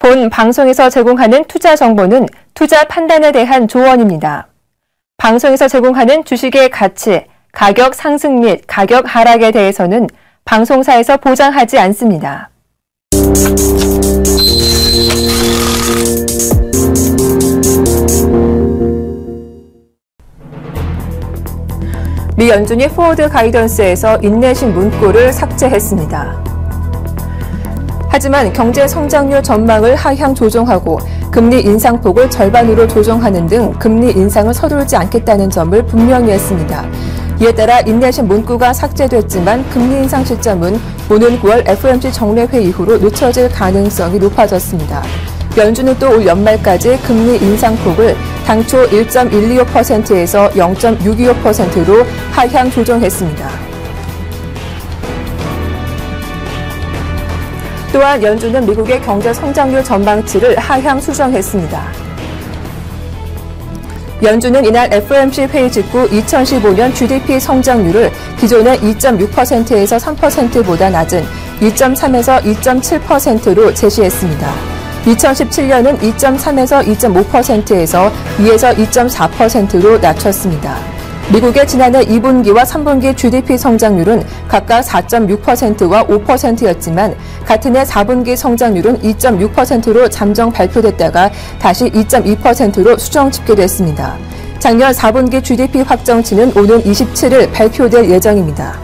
본 방송에서 제공하는 투자 정보는 투자 판단에 대한 조언입니다. 방송에서 제공하는 주식의 가치, 가격 상승 및 가격 하락에 대해서는 방송사에서 보장하지 않습니다. 미 연준이 포워드 가이던스에서 인내심 문구를 삭제했습니다. 하지만 경제 성장률 전망을 하향 조정하고 금리 인상폭을 절반으로 조정하는 등 금리 인상을 서두르지 않겠다는 점을 분명히 했습니다. 이에 따라 인내심 문구가 삭제됐지만 금리 인상 시점은 오는 9월 FOMC 정례회 이후로 늦춰질 가능성이 높아졌습니다. 연준은 또 올 연말까지 금리 인상폭을 당초 1.125%에서 0.625%로 하향 조정했습니다. 또한 연준은 미국의 경제 성장률 전망치를 하향 수정했습니다. 연준은 이날 FOMC 회의 직후 2015년 GDP 성장률을 기존의 2.6%에서 3%보다 낮은 2.3에서 2.7%로 제시했습니다. 2017년은 2.3에서 2.5%에서 2에서 2.4%로 낮췄습니다. 미국의 지난해 2분기와 3분기 GDP 성장률은 각각 4.6%와 5%였지만 같은 해 4분기 성장률은 2.6%로 잠정 발표됐다가 다시 2.2%로 수정 집계됐습니다. 작년 4분기 GDP 확정치는 오는 27일 발표될 예정입니다.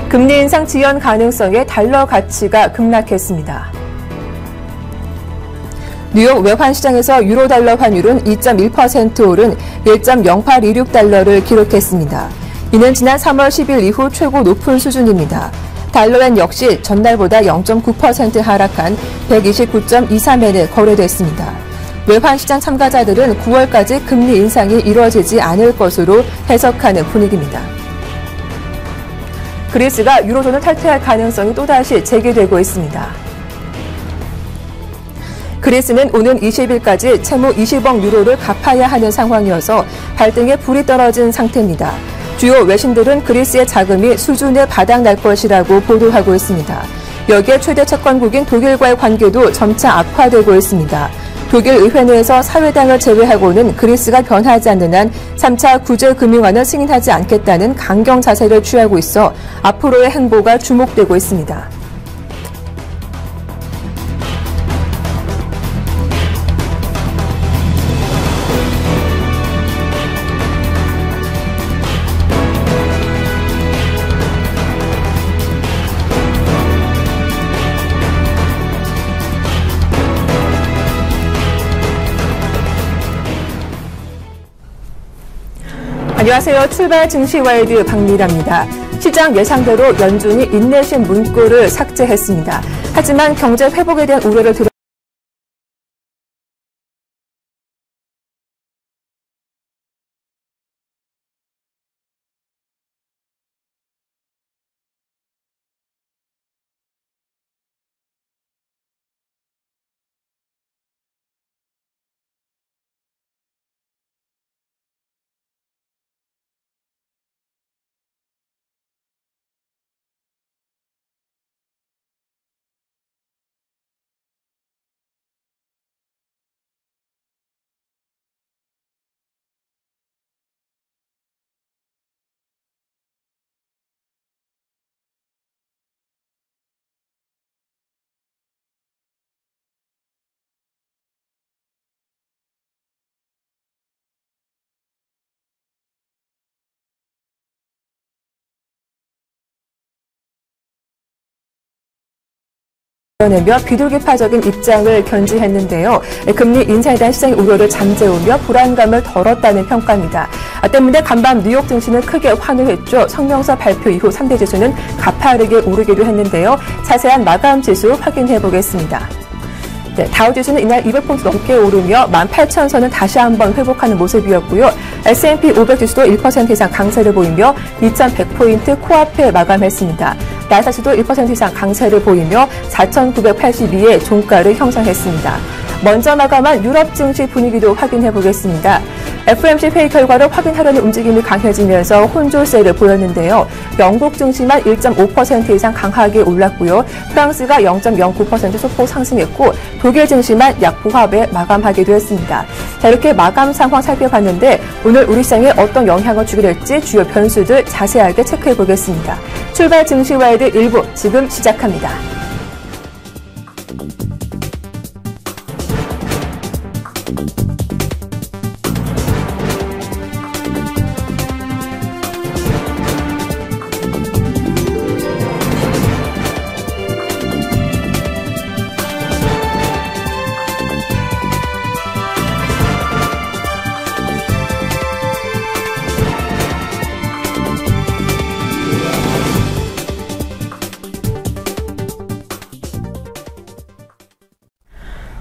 금리 인상 지연 가능성에 달러 가치가 급락했습니다. 뉴욕 외환시장에서 유로달러 환율은 2.1% 오른 1.0826달러를 기록했습니다. 이는 지난 3월 10일 이후 최고 높은 수준입니다. 달러엔 역시 전날보다 0.9% 하락한 129.23엔에 거래됐습니다. 외환시장 참가자들은 9월까지 금리 인상이 이뤄지지 않을 것으로 해석하는 분위기입니다. 그리스가 유로존을 탈퇴할 가능성이 또다시 제기되고 있습니다. 그리스는 오는 20일까지 채무 20억 유로를 갚아야 하는 상황이어서 발등에 불이 떨어진 상태입니다. 주요 외신들은 그리스의 자금이 수준에 바닥날 것이라고 보도하고 있습니다. 여기에 최대 채권국인 독일과의 관계도 점차 악화되고 있습니다. 독일 의회 내에서 사회당을 제외하고는 그리스가 변하지 않는 한 3차 구제금융안을 승인하지 않겠다는 강경 자세를 취하고 있어 앞으로의 행보가 주목되고 있습니다. 안녕하세요. 출발 증시와이드 박미라입니다. 시장 예상대로 연준이 인내심 문구를 삭제했습니다. 하지만 경제 회복에 대한 우려를 내며 비둘기파적인 입장을 견지했는데요. 금리 인상에 대한 시장의 우려를 잠재우며 불안감을 덜었다는 평가입니다. 때문에 간밤 뉴욕 증시는 크게 환호했죠. 성명서 발표 이후 상대 지수는 가파르게 오르기도 했는데요. 자세한 마감 지수 확인해 보겠습니다. 네, 다우지수는 이날 200포인트 넘게 오르며 18,000선은 다시 한번 회복하는 모습이었고요. S&P 500 지수도 1% 이상 강세를 보이며 2,100포인트 코앞에 마감했습니다. 나스닥도 1% 이상 강세를 보이며 4,982의 종가를 형성했습니다. 먼저 마감한 유럽 증시 분위기도 확인해 보겠습니다. FOMC 회의 결과를 확인하려는 움직임이 강해지면서 혼조세를 보였는데요. 영국 증시만 1.5% 이상 강하게 올랐고요. 프랑스가 0.09% 소폭 상승했고 독일 증시만 약 보합에 마감하기도 했습니다. 자, 이렇게 마감 상황 살펴봤는데 오늘 우리 시장에 어떤 영향을 주게 될지 주요 변수들 자세하게 체크해 보겠습니다. 출발 증시와이드 1부 지금 시작합니다.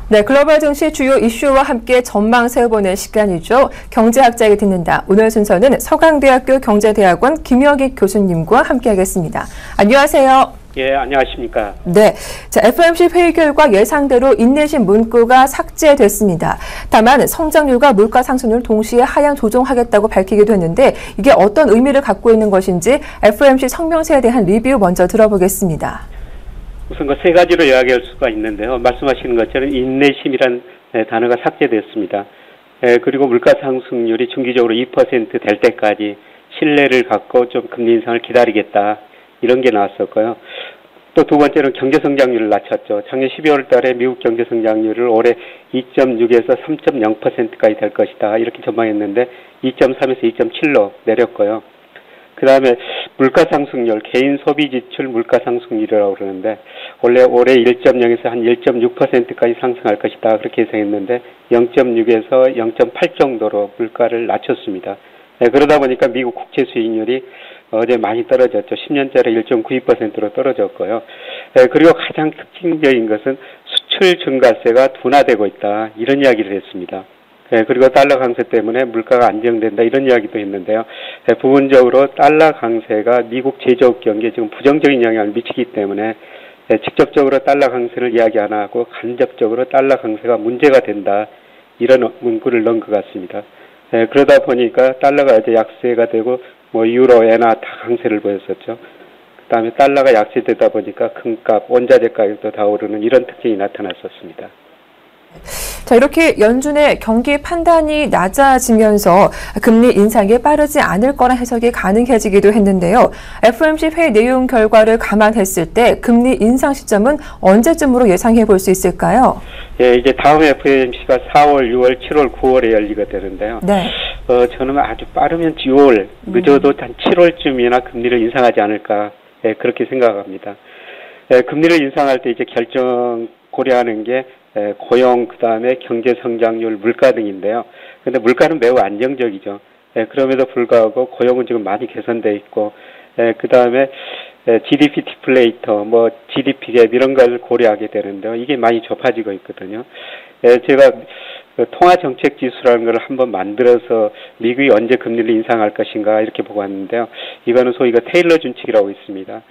네, 글로벌 증시 주요 이슈와 함께 전망 세워보는 시간이죠. 경제학자에게 듣는다. 오늘 순서는 서강대학교 경제대학원 김혁익 교수님과 함께하겠습니다. 안녕하세요. 예, 안녕하십니까. 네, 자, FOMC 회의 결과 예상대로 인내심 문구가 삭제됐습니다. 다만 성장률과 물가 상승률 동시에 하향 조정하겠다고 밝히기도 했는데 이게 어떤 의미를 갖고 있는 것인지 FOMC 성명서에 대한 리뷰 먼저 들어보겠습니다. 우선 그 세 가지로 이야기할 수가 있는데요. 말씀하시는 것처럼 인내심이란 단어가 삭제됐습니다. 그리고 물가 상승률이 중기적으로 2% 될 때까지 신뢰를 갖고 좀 금리 인상을 기다리겠다. 이런 게 나왔었고요. 또 두 번째는 경제 성장률을 낮췄죠. 작년 12월 달에 미국 경제 성장률을 올해 2.6에서 3.0%까지 될 것이다. 이렇게 전망했는데 2.3에서 2.7로 내렸고요. 그 다음에 물가 상승률, 개인 소비 지출 물가 상승률이라고 그러는데 원래 올해 1.0에서 한 1.6%까지 상승할 것이다. 그렇게 예상했는데 0.6에서 0.8 정도로 물가를 낮췄습니다. 네, 그러다 보니까 미국 국채 수익률이 어제 많이 떨어졌죠. 10년짜리 1.92%로 떨어졌고요. 네, 그리고 가장 특징적인 것은 수출 증가세가 둔화되고 있다. 이런 이야기를 했습니다. 네, 그리고 달러 강세 때문에 물가가 안정된다 이런 이야기도 했는데요. 네, 부분적으로 달러 강세가 미국 제조업 경기에 지금 부정적인 영향을 미치기 때문에 네, 직접적으로 달러 강세를 이야기 안 하고 간접적으로 달러 강세가 문제가 된다 이런 문구를 넣은 것 같습니다. 네, 그러다 보니까 달러가 이제 약세가 되고 유로, 엔화 다 강세를 보였었죠. 그 다음에 달러가 약세되다 보니까 금값, 원자재 가격도 다 오르는 이런 특징이 나타났었습니다. 자, 이렇게 연준의 경기 판단이 낮아지면서 금리 인상이 빠르지 않을 거란 해석이 가능해지기도 했는데요. FOMC 회의 내용 결과를 감안했을 때 금리 인상 시점은 언제쯤으로 예상해 볼 수 있을까요? 예, 이제 다음 FOMC가 4월, 6월, 7월, 9월에 열리게 되는데요. 네. 저는 아주 빠르면 6월, 늦어도 한 7월쯤이나 금리를 인상하지 않을까, 예, 그렇게 생각합니다. 예, 금리를 인상할 때 이제 결정 고려하는 게 고용, 그 다음에 경제 성장률, 물가 등인데요. 근데 물가는 매우 안정적이죠. 그럼에도 불구하고 고용은 지금 많이 개선돼 있고, 그 다음에 GDP 디플레이터, GDP 갭 이런 걸 고려하게 되는데요. 이게 많이 좁아지고 있거든요. 제가 통화정책 지수라는 걸 한번 만들어서 미국이 언제 금리를 인상할 것인가 이렇게 보고 왔는데요. 이거는 소위 테일러 준칙이라고 있습니다.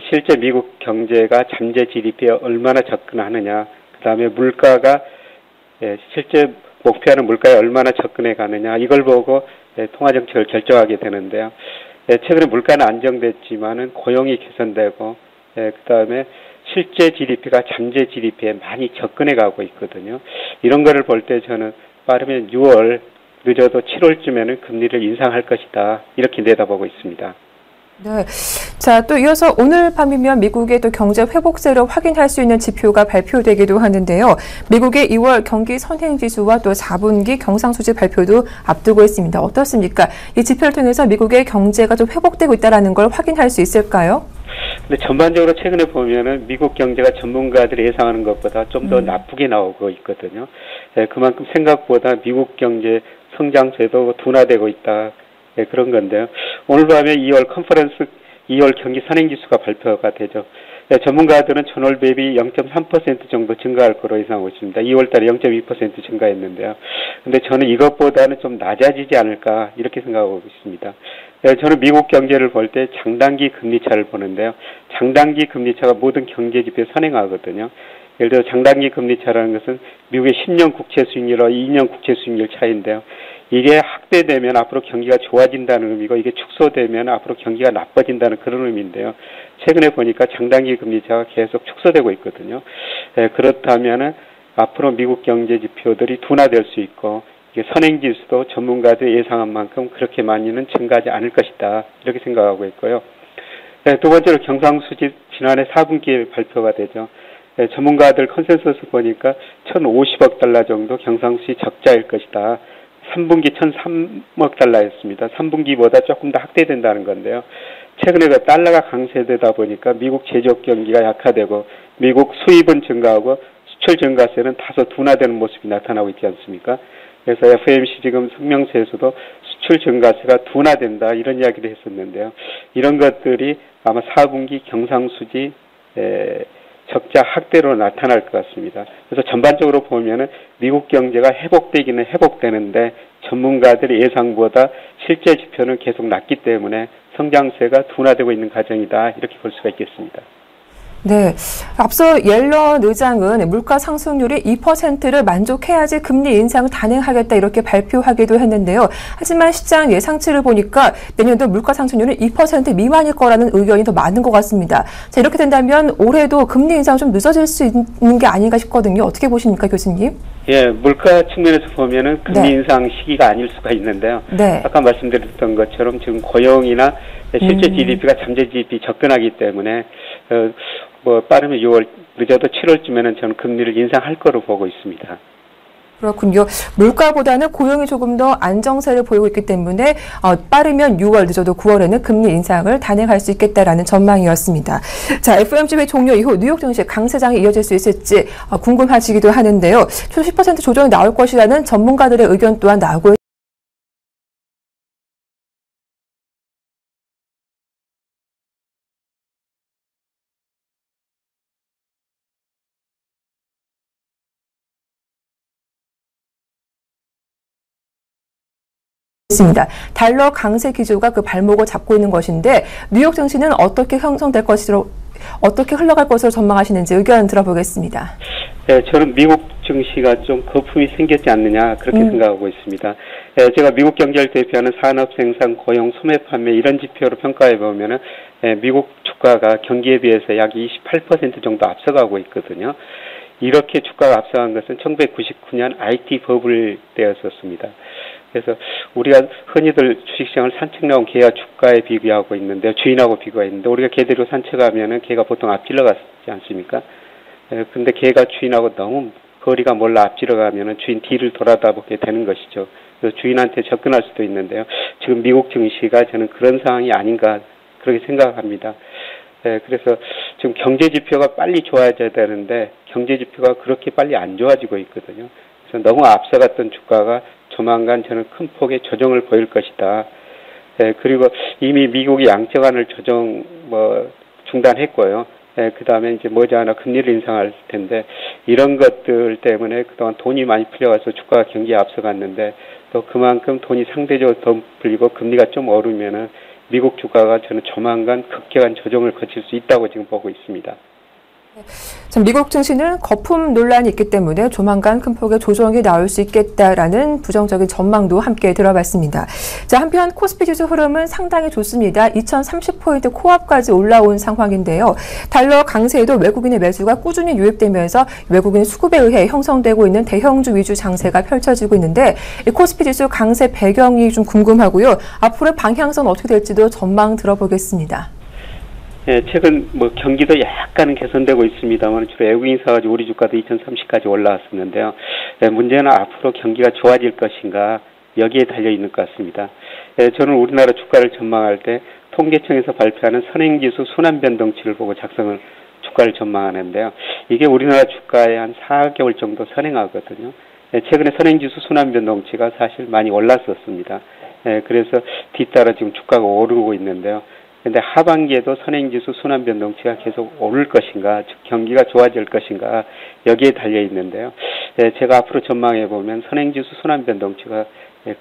실제 미국 경제가 잠재 GDP에 얼마나 접근하느냐, 그 다음에 물가가 실제 목표하는 물가에 얼마나 접근해 가느냐 이걸 보고 통화정책을 결정하게 되는데요. 최근에 물가는 안정됐지만은 고용이 개선되고 그 다음에 실제 GDP가 잠재 GDP에 많이 접근해 가고 있거든요. 이런 거를 볼 때 저는 빠르면 6월, 늦어도 7월쯤에는 금리를 인상할 것이다 이렇게 내다보고 있습니다. 네. 자, 또 이어서 오늘 밤이면 미국의 또 경제 회복세를 확인할 수 있는 지표가 발표되기도 하는데요. 미국의 2월 경기 선행지수와 또 4분기 경상수지 발표도 앞두고 있습니다. 어떻습니까? 이 지표를 통해서 미국의 경제가 좀 회복되고 있다는 걸 확인할 수 있을까요? 근데 전반적으로 최근에 보면은 미국 경제가 전문가들이 예상하는 것보다 좀 더 나쁘게 나오고 있거든요. 그만큼 생각보다 미국 경제 성장세도 둔화되고 있다. 그런 건데요. 오늘 밤에 2월 경기 선행지수가 발표가 되죠. 전문가들은 전월 대비 0.3% 정도 증가할 거로 예상하고 있습니다. 2월 달에 0.2% 증가했는데요. 근데 저는 이것보다는 좀 낮아지지 않을까 이렇게 생각하고 있습니다. 저는 미국 경제를 볼 때 장단기 금리차를 보는데요. 장단기 금리차가 모든 경제 지표에 선행하거든요. 예를 들어 장단기 금리 차라는 것은 미국의 10년 국채 수익률과 2년 국채 수익률 차이인데요. 이게 확대되면 앞으로 경기가 좋아진다는 의미고 이게 축소되면 앞으로 경기가 나빠진다는 그런 의미인데요. 최근에 보니까 장단기 금리차가 계속 축소되고 있거든요. 그렇다면은 앞으로 미국 경제 지표들이 둔화될 수 있고 이게 선행지수도 전문가들이 예상한 만큼 그렇게 많이는 증가하지 않을 것이다. 이렇게 생각하고 있고요. 두 번째로 경상수지 지난해 4분기에 발표가 되죠. 전문가들 컨센서스 보니까 1,050억 달러 정도 경상수지 적자일 것이다. 3분기 1,003억 달러였습니다. 3분기보다 조금 더 확대된다는 건데요. 최근에 그 달러가 강세되다 보니까 미국 제조업 경기가 약화되고 미국 수입은 증가하고 수출 증가세는 다소 둔화되는 모습이 나타나고 있지 않습니까? 그래서 FOMC 지금 성명서에서도 수출 증가세가 둔화된다 이런 이야기를 했었는데요. 이런 것들이 아마 4분기 경상수지 적자 확대로 나타날 것 같습니다. 그래서 전반적으로 보면은 미국 경제가 회복되기는 회복되는데 전문가들의 예상보다 실제 지표는 계속 낮기 때문에 성장세가 둔화되고 있는 과정이다 이렇게 볼 수가 있겠습니다. 네, 앞서 옐런 의장은 물가 상승률이 2%를 만족해야지 금리 인상을 단행하겠다 이렇게 발표하기도 했는데요. 하지만 시장 예상치를 보니까 내년도 물가 상승률은 2% 미만일 거라는 의견이 더 많은 것 같습니다. 자, 이렇게 된다면 올해도 금리 인상 좀 늦어질 수 있는 게 아닌가 싶거든요. 어떻게 보십니까, 교수님? 예, 물가 측면에서 보면은 금리 인상 시기가 아닐 수가 있는데요. 네. 아까 말씀드렸던 것처럼 지금 고용이나 실제 GDP가 잠재 GDP 접근하기 때문에 빠르면 6월, 늦어도 7월쯤에는 저는 금리를 인상할 거로 보고 있습니다. 그렇군요. 물가보다는 고용이 조금 더 안정세를 보이고 있기 때문에 빠르면 6월, 늦어도 9월에는 금리 인상을 단행할 수 있겠다라는 전망이었습니다. 자, FOMC 회 종료 이후 뉴욕 증시 강세장이 이어질 수 있을지 궁금하시기도 하는데요. 최소 10% 조정이 나올 것이라는 전문가들의 의견 또한 나오고 있습니다. 달러 강세 기조가 그 발목을 잡고 있는 것인데 뉴욕 증시는 어떻게 형성될 것으로 어떻게 흘러갈 것으로 전망하시는지 의견 들어보겠습니다. 네, 저는 미국 증시가 좀 거품이 생겼지 않느냐 그렇게 생각하고 있습니다. 제가 미국 경제를 대표하는 산업, 생산, 고용, 소매, 판매 이런 지표로 평가해 보면은 미국 주가가 경기에 비해서 약 28% 정도 앞서가고 있거든요. 이렇게 주가가 앞서간 것은 1999년 IT 버블 때였었습니다. 그래서 우리가 흔히들 주식시장을 산책 나온 개와 주가에 비교하고 있는데 주인하고 비교했는데 우리가 개대로 산책하면은 개가 보통 앞질러 가지 않습니까? 근데 개가 주인하고 너무 거리가 멀라 앞질러 가면은 주인 뒤를 돌아다보게 되는 것이죠. 그래서 주인한테 접근할 수도 있는데요. 지금 미국 증시가 저는 그런 상황이 아닌가 그렇게 생각합니다. 그래서 지금 경제 지표가 빨리 좋아져야 되는데 경제 지표가 그렇게 빨리 안 좋아지고 있거든요. 그래서 너무 앞서갔던 주가가 조만간 저는 큰 폭의 조정을 보일 것이다. 그리고 이미 미국이 양적완을 중단했고요. 그 다음에 이제 머지않아 금리를 인상할 텐데 이런 것들 때문에 그동안 돈이 많이 풀려와서 주가가 경기에 앞서갔는데 또 그만큼 돈이 상대적으로 더 풀리고 금리가 좀 오르면은 미국 주가가 저는 조만간 급격한 조정을 거칠 수 있다고 지금 보고 있습니다. 미국 증시는 거품 논란이 있기 때문에 조만간 큰 폭의 조정이 나올 수 있겠다라는 부정적인 전망도 함께 들어봤습니다. 자, 한편 코스피 지수 흐름은 상당히 좋습니다. 2030포인트 코앞까지 올라온 상황인데요. 달러 강세에도 외국인의 매수가 꾸준히 유입되면서 외국인 수급에 의해 형성되고 있는 대형주 위주 장세가 펼쳐지고 있는데 이 코스피 지수 강세 배경이 좀 궁금하고요. 앞으로의 방향성은 어떻게 될지도 전망 들어보겠습니다. 최근 경기도 약간은 개선되고 있습니다만 주로 외국인 사가지고 우리 주가도 2030까지 올라왔었는데요. 문제는 앞으로 경기가 좋아질 것인가 여기에 달려 있는 것 같습니다. 저는 우리나라 주가를 전망할 때 통계청에서 발표하는 선행지수 순환 변동치를 보고 주가를 전망하는데요. 이게 우리나라 주가에 한 4개월 정도 선행하거든요. 최근에 선행지수 순환 변동치가 사실 많이 올랐었습니다. 그래서 뒤따라 지금 주가가 오르고 있는데요. 근데 하반기에도 선행지수 순환 변동치가 계속 오를 것인가, 즉 경기가 좋아질 것인가 여기에 달려 있는데요. 제가 앞으로 전망해 보면 선행지수 순환 변동치가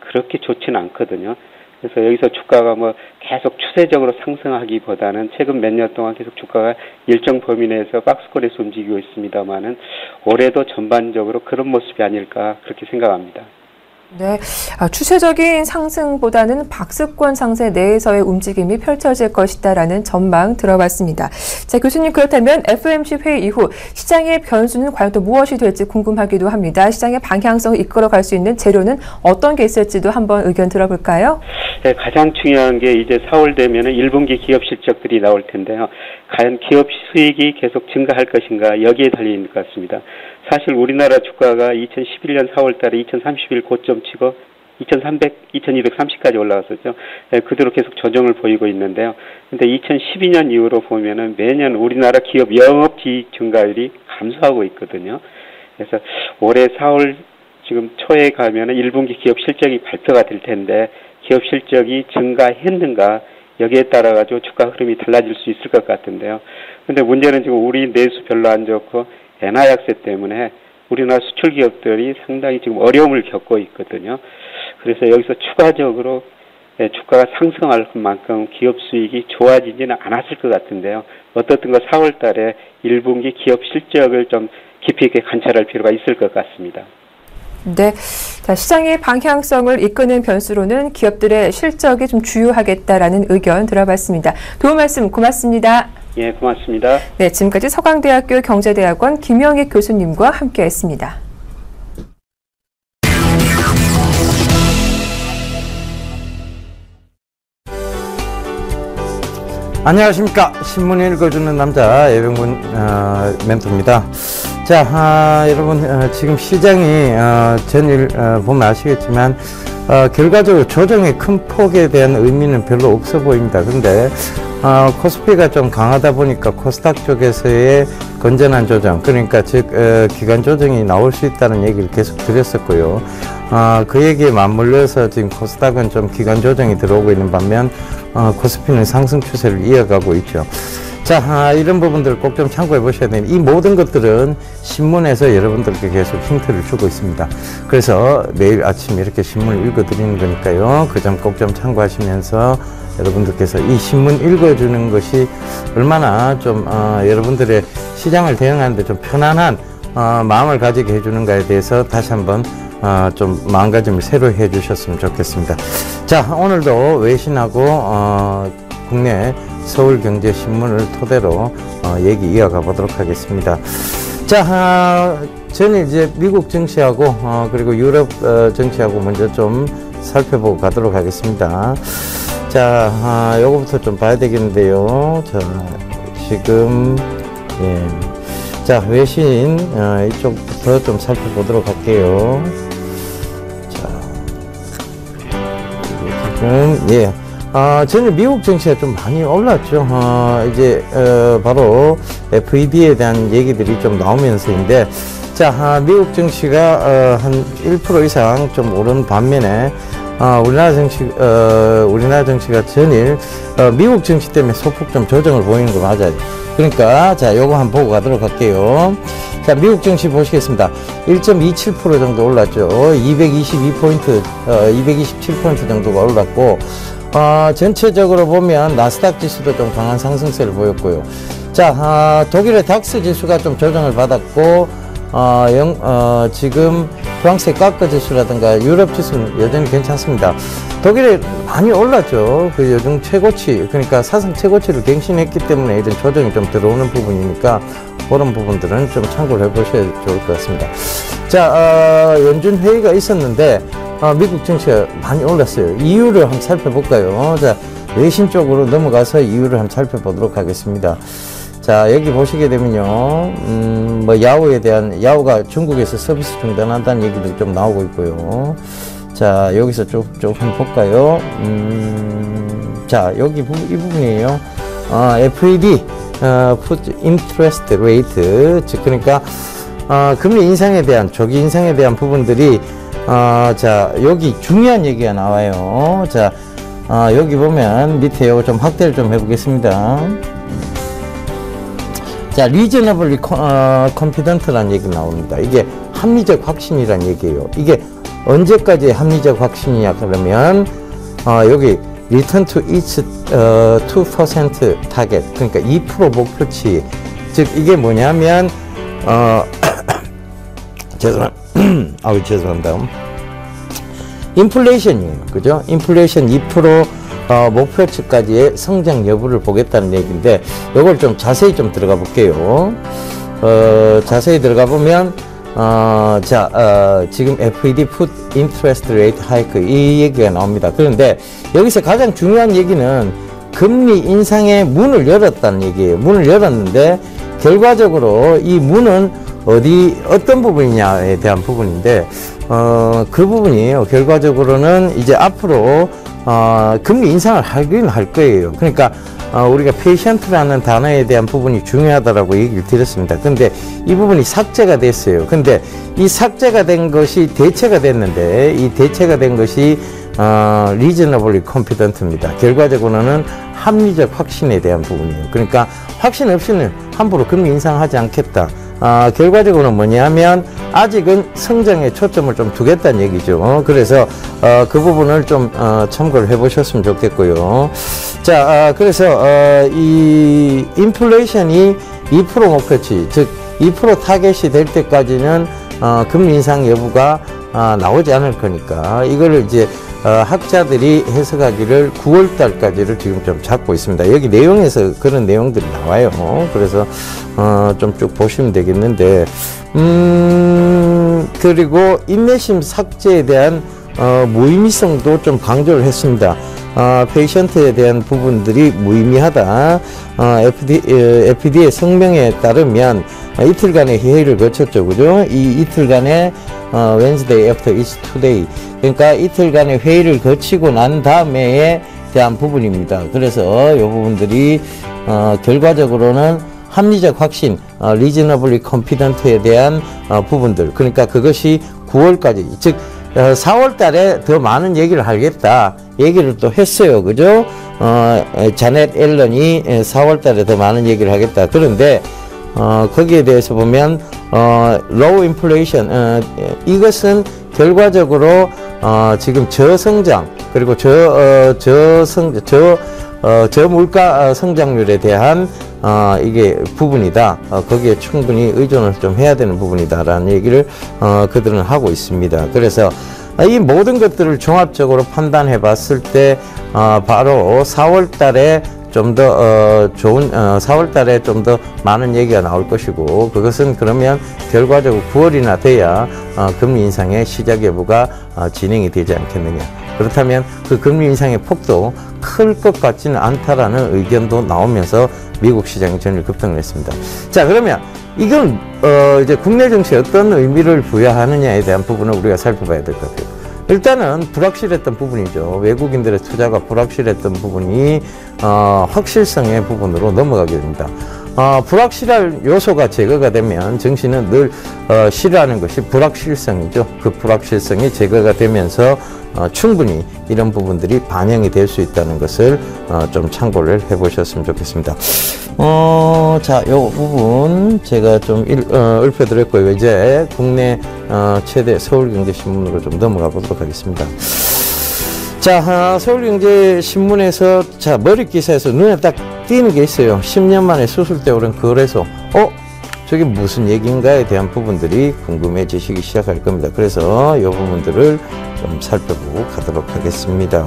그렇게 좋지는 않거든요. 그래서 여기서 주가가 뭐 계속 추세적으로 상승하기보다는 최근 몇 년 동안 계속 주가가 일정 범위 내에서 박스권에서 움직이고 있습니다만은 올해도 전반적으로 그런 모습이 아닐까 그렇게 생각합니다. 네, 추세적인 상승보다는 박스권 상세 내에서의 움직임이 펼쳐질 것이다라는 전망 들어봤습니다. 자, 교수님, 그렇다면 FOMC 회의 이후 시장의 변수는 과연 또 무엇이 될지 궁금하기도 합니다. 시장의 방향성을 이끌어갈 수 있는 재료는 어떤 게 있을지도 한번 의견 들어볼까요? 네, 가장 중요한 게 이제 4월 되면은 1분기 기업 실적들이 나올 텐데요. 과연 기업 수익이 계속 증가할 것인가 여기에 달려 있는 것 같습니다. 사실 우리나라 주가가 2011년 4월 달에 2031 고점 치고 2230까지 올라갔었죠. 네, 그대로 계속 조정을 보이고 있는데요. 근데 2012년 이후로 보면은 매년 우리나라 기업 영업이익 증가율이 감소하고 있거든요. 그래서 올해 4월 지금 초에 가면은 1분기 기업 실적이 발표가 될 텐데 기업 실적이 증가했는가 여기에 따라 가지고 주가 흐름이 달라질 수 있을 것 같은데요. 근데 문제는 지금 우리 내수 별로 안 좋고 엔화 약세 때문에 우리나라 수출 기업들이 상당히 지금 어려움을 겪고 있거든요. 그래서 여기서 추가적으로 주가가 상승할 만큼 기업 수익이 좋아지지는 않았을 것 같은데요. 어떻든 4월 달에 1분기 기업 실적을 좀 깊이 있게 관찰할 필요가 있을 것 같습니다. 네. 자, 시장의 방향성을 이끄는 변수로는 기업들의 실적이 좀 주요하겠다라는 의견 들어봤습니다. 도움 말씀 고맙습니다. 예, 고맙습니다. 네, 지금까지 서강대학교 경제대학원 김영익 교수님과 함께했습니다. 안녕하십니까. 신문 읽어주는 남자 예병군 멘토입니다. 자, 여러분, 지금 시장이 전일 보면 아시겠지만 결과적으로 조정의 큰 폭에 대한 의미는 별로 없어 보입니다. 근데 코스피가 좀 강하다 보니까 코스닥 쪽에서의 건전한 조정, 그러니까 즉 기간 조정이 나올 수 있다는 얘기를 계속 드렸었고요. 그 얘기에 맞물려서 지금 코스닥은 좀 기간 조정이 들어오고 있는 반면 코스피는 상승 추세를 이어가고 있죠. 자, 이런 부분들을 꼭 좀 참고해 보셔야 됩니다. 이 모든 것들은 신문에서 여러분들께 계속 힌트를 주고 있습니다. 그래서 매일 아침 이렇게 신문을 읽어 드리는 거니까요. 그 점 꼭 좀 참고하시면서 여러분들께서 이 신문 읽어주는 것이 얼마나 좀 여러분들의 시장을 대응하는데 좀 편안한 마음을 가지게 해주는가에 대해서 다시 한번 좀 마음가짐을 새로 해주셨으면 좋겠습니다. 자, 오늘도 외신하고 국내 서울경제신문을 토대로 얘기 이어가 보도록 하겠습니다. 자, 저는 이제 미국 증시하고 그리고 유럽 증시하고 먼저 좀 살펴보고 가도록 하겠습니다. 자, 요거부터 좀 봐야 되겠는데요. 자, 지금 예. 자, 외신 이쪽부터 좀 살펴보도록 할게요. 자, 지금 예. 전일 미국 증시가 좀 많이 올랐죠. 이제 바로 FED에 대한 얘기들이 좀 나오면서인데, 자, 미국 증시가 한 1% 이상 좀 오른 반면에 우리나라 증시가 전일 미국 증시 때문에 소폭 좀 조정을 보이는 거 맞아요. 그러니까 자, 요거 한번 보고 가도록 할게요. 자, 미국 증시 보시겠습니다. 1.27% 정도 올랐죠. 222포인트, 227포인트 정도가 올랐고, 전체적으로 보면 나스닥 지수도 좀 강한 상승세를 보였고요. 자, 독일의 닥스 지수가 좀 조정을 받았고, 지금 프랑스의 까크 지수라든가 유럽 지수는 여전히 괜찮습니다. 독일에 많이 올랐죠. 그 요즘 최고치, 그러니까 사상 최고치를 갱신했기 때문에 이런 조정이 좀 들어오는 부분이니까 그런 부분들은 좀 참고를 해보셔야 좋을 것 같습니다. 자, 연준 회의가 있었는데 미국 증시가 많이 올랐어요. 이유를 한번 살펴볼까요? 자, 외신 쪽으로 넘어가서 이유를 한번 살펴보도록 하겠습니다. 자, 여기 보시게 되면요, 뭐 야후가 중국에서 서비스 중단한다는 얘기들이 좀 나오고 있고요. 자, 여기서 쭉 한번 볼까요? 자, 여기 이 부분이에요. FED, Put Interest Rate, 즉 그러니까 금리 인상에 대한 조기 인상에 대한 부분들이 자, 여기 중요한 얘기가 나와요. 자, 여기 보면 밑에 요거 좀 확대를 좀 해보겠습니다. 자, reasonably confident라는 얘기 나옵니다. 이게 합리적 확신이란 얘기예요. 이게 언제까지 합리적 확신이냐 그러면 여기 return to each 2% 타겟, 그러니까 2% 목표치. 즉 이게 뭐냐면 죄송합니다. 인플레이션이에요. 그죠? 인플레이션 2% 목표치까지의 성장 여부를 보겠다는 얘기인데, 이걸 좀 자세히 좀 들어가 볼게요. 자세히 들어가 보면, 지금 FED Put Interest Rate Hike 이 얘기가 나옵니다. 그런데 여기서 가장 중요한 얘기는 금리 인상의 문을 열었다는 얘기예요. 문을 열었는데, 결과적으로 이 문은 어떤 부분이냐에 대한 부분인데, 그 부분이에요. 결과적으로는 이제 앞으로, 금리 인상을 하긴 할 거예요. 그러니까, 우리가 페이션트라는 단어에 대한 부분이 중요하다라고 얘기를 드렸습니다. 근데 이 부분이 삭제가 됐어요. 근데 이 삭제가 된 것이 대체가 됐는데, 이 대체가 된 것이, reasonably confident입니다. 결과적으로는 합리적 확신에 대한 부분이에요. 그러니까 확신 없이는 함부로 금리 인상하지 않겠다. 결과적으로는 뭐냐면 아직은 성장에 초점을 좀 두겠다는 얘기죠. 그래서 그 부분을 좀 참고를 해보셨으면 좋겠고요. 자, 그래서 이 인플레이션이 2% 목표치, 즉 2% 타겟이 될 때까지는 금리 인상 여부가 나오지 않을 거니까 이거를 이제 학자들이 해석하기를 9월 달까지를 지금 좀 잡고 있습니다. 여기 내용에서 그런 내용들이 나와요. 그래서 좀 쭉 보시면 되겠는데, 그리고 인내심 삭제에 대한 무의미성도 좀 강조를 했습니다. 페이션트에 대한 부분들이 무의미하다. FD의 성명에 따르면 이틀간의 회의를 거쳤죠. 그죠? 이 이틀간의 Wednesday after each 2day. 그러니까 이틀간의 회의를 거치고 난 다음에에 대한 부분입니다. 그래서 이 부분들이 결과적으로는 합리적 확신, reasonably confident에 대한 부분들. 그러니까 그것이 9월까지, 즉 4월 달에 더 많은 얘기를 하겠다 얘기를 또 했어요. 그죠? 자넷 앨런이 4월 달에 더 많은 얘기를 하겠다. 그런데 거기에 대해서 보면 low inflation, 이것은 결과적으로 지금 저성장 그리고 저물가 성장률에 대한 이게 부분이다. 거기에 충분히 의존을 좀 해야 되는 부분이다라는 얘기를 그들은 하고 있습니다. 그래서 이 모든 것들을 종합적으로 판단해 봤을 때 바로 4월 달에 좀 더 좋은 4월 달에 좀 더 많은 얘기가 나올 것이고, 그것은 그러면 결과적으로 9월이나 돼야 금리 인상의 시작 여부가 진행이 되지 않겠느냐. 그렇다면 그 금리 인상의 폭도 클 것 같지는 않다라는 의견도 나오면서 미국 시장이 전일 급등을 했습니다. 자, 그러면 이건 이제 국내 정치에 어떤 의미를 부여하느냐에 대한 부분을 우리가 살펴봐야 될 것 같아요. 일단은 불확실했던 부분이죠. 외국인들의 투자가 불확실했던 부분이 확실성의 부분으로 넘어가게 됩니다. 불확실할 요소가 제거가 되면 증시는 늘 싫어하는 것이 불확실성이죠. 그 불확실성이 제거가 되면서 충분히 이런 부분들이 반영이 될 수 있다는 것을 좀 참고를 해보셨으면 좋겠습니다. 자, 요 부분 제가 좀 읊어드렸고요. 이제 국내 최대 서울경제신문으로 좀 넘어가 보도록 하겠습니다. 자, 서울경제신문에서 자, 머릿 기사에서 눈에 딱 띄는 게 있어요. 10년 만에 수술대 오른 거래소. 저게 무슨 얘기인가에 대한 부분들이 궁금해지시기 시작할 겁니다. 그래서 이 부분들을 좀 살펴보고 가도록 하겠습니다.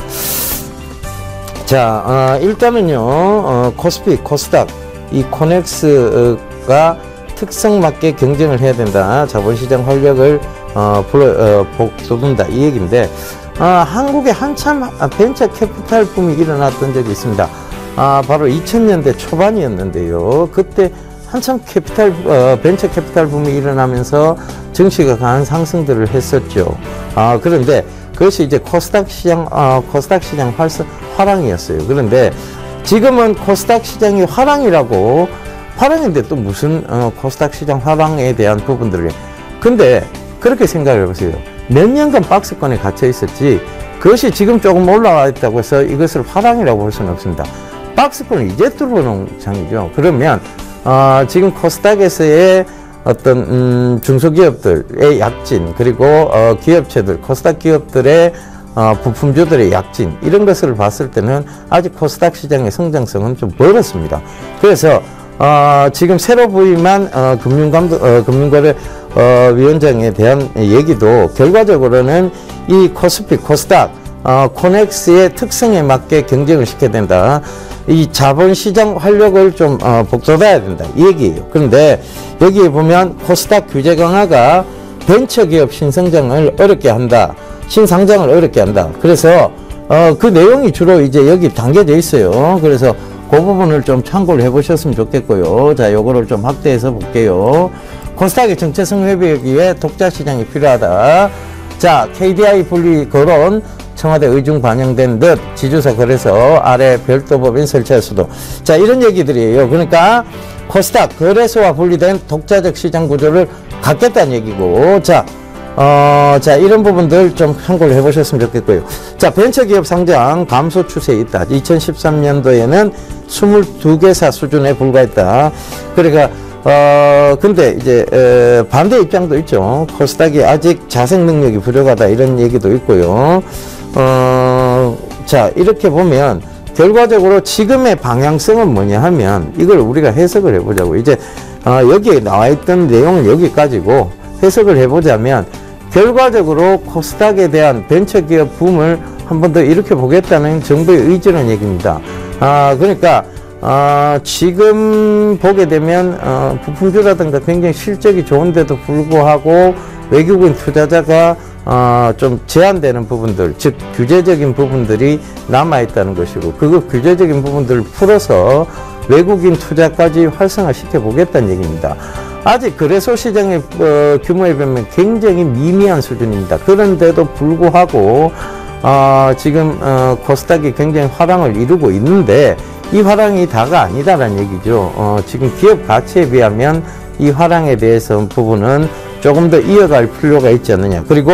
자, 일단은요, 코스피, 코스닥, 이 코넥스가 특성 맞게 경쟁을 해야 된다. 자본시장 활력을 북돋운다. 이 얘기인데, 한국에 한참 벤처 캐피탈 붐이 일어났던 적이 있습니다. 바로 2000년대 초반이었는데요. 그때 한참 벤처 캐피탈 붐이 일어나면서 증시가 강한 상승들을 했었죠. 그런데 그것이 이제 코스닥 시장 화랑이었어요. 그런데 지금은 코스닥 시장이 화랑인데 또 무슨 코스닥 시장 화랑에 대한 부분들을. 근데 그렇게 생각을 해보세요. 몇 년간 박스권에 갇혀 있었지, 그것이 지금 조금 올라와 있다고 해서 이것을 화랑이라고 볼 수는 없습니다. 박스권을 이제 뚫어놓은 장이죠. 그러면 지금 코스닥에서의 어떤 중소기업들의 약진, 그리고 기업체들, 코스닥 기업들의 부품주들의 약진 이런 것을 봤을 때는 아직 코스닥 시장의 성장성은 좀 멀었습니다. 그래서 지금 새로 부임한 금융거래위원장에 대한 얘기도 결과적으로는 이 코스피, 코스닥, 코넥스의 특성에 맞게 경쟁을 시켜야 된다. 이 자본시장 활력을 좀 북돋아야 된다 이 얘기예요. 그런데 여기에 보면 코스닥 규제 강화가 벤처기업 신성장을 어렵게 한다, 신상장을 어렵게 한다. 그래서 그 내용이 주로 이제 여기 담겨져 있어요. 그래서 그 부분을 좀 참고를 해보셨으면 좋겠고요. 자, 요거를 좀 확대해서 볼게요. 코스닥의 정체성 회복이 위해 독자 시장이 필요하다. 자, KDI 분리 거론 청와대 의중 반영된 듯 지주사 거래소 아래 별도 법인 설치할 수도. 자, 이런 얘기들이에요. 그러니까 코스닥 거래소와 분리된 독자적 시장 구조를 갖겠다는 얘기고, 자, 이런 부분들 좀 참고를 해보셨으면 좋겠고요. 자, 벤처기업 상장 감소 추세에 있다. 2013년도에는 22개사 수준에 불과했다. 그러니까 근데 이제 반대 입장도 있죠. 코스닥이 아직 자생 능력이 부족하다 이런 얘기도 있고요. 자, 이렇게 보면 결과적으로 지금의 방향성은 뭐냐 하면 이걸 우리가 해석을 해보자고. 이제 여기에 나와 있던 내용은 여기까지고 해석을 해보자면 결과적으로 코스닥에 대한 벤처기업 붐을 한 번 더 일으켜 보겠다는 정부의 의지라는 얘기입니다. 그러니까 지금 보게 되면 부품주라든가 굉장히 실적이 좋은데도 불구하고 외국인 투자자가 좀 제한되는 부분들, 즉 규제적인 부분들이 남아있다는 것이고, 그 규제적인 부분들을 풀어서 외국인 투자까지 활성화시켜 보겠다는 얘기입니다. 아직 거래소 시장의 규모에 비하면 굉장히 미미한 수준입니다. 그런데도 불구하고 지금 코스닥이 굉장히 화랑을 이루고 있는데 이 화랑이 다가 아니다라는 얘기죠. 지금 기업 가치에 비하면 이 화랑에 대해서 부분은 조금 더 이어갈 필요가 있지 않느냐. 그리고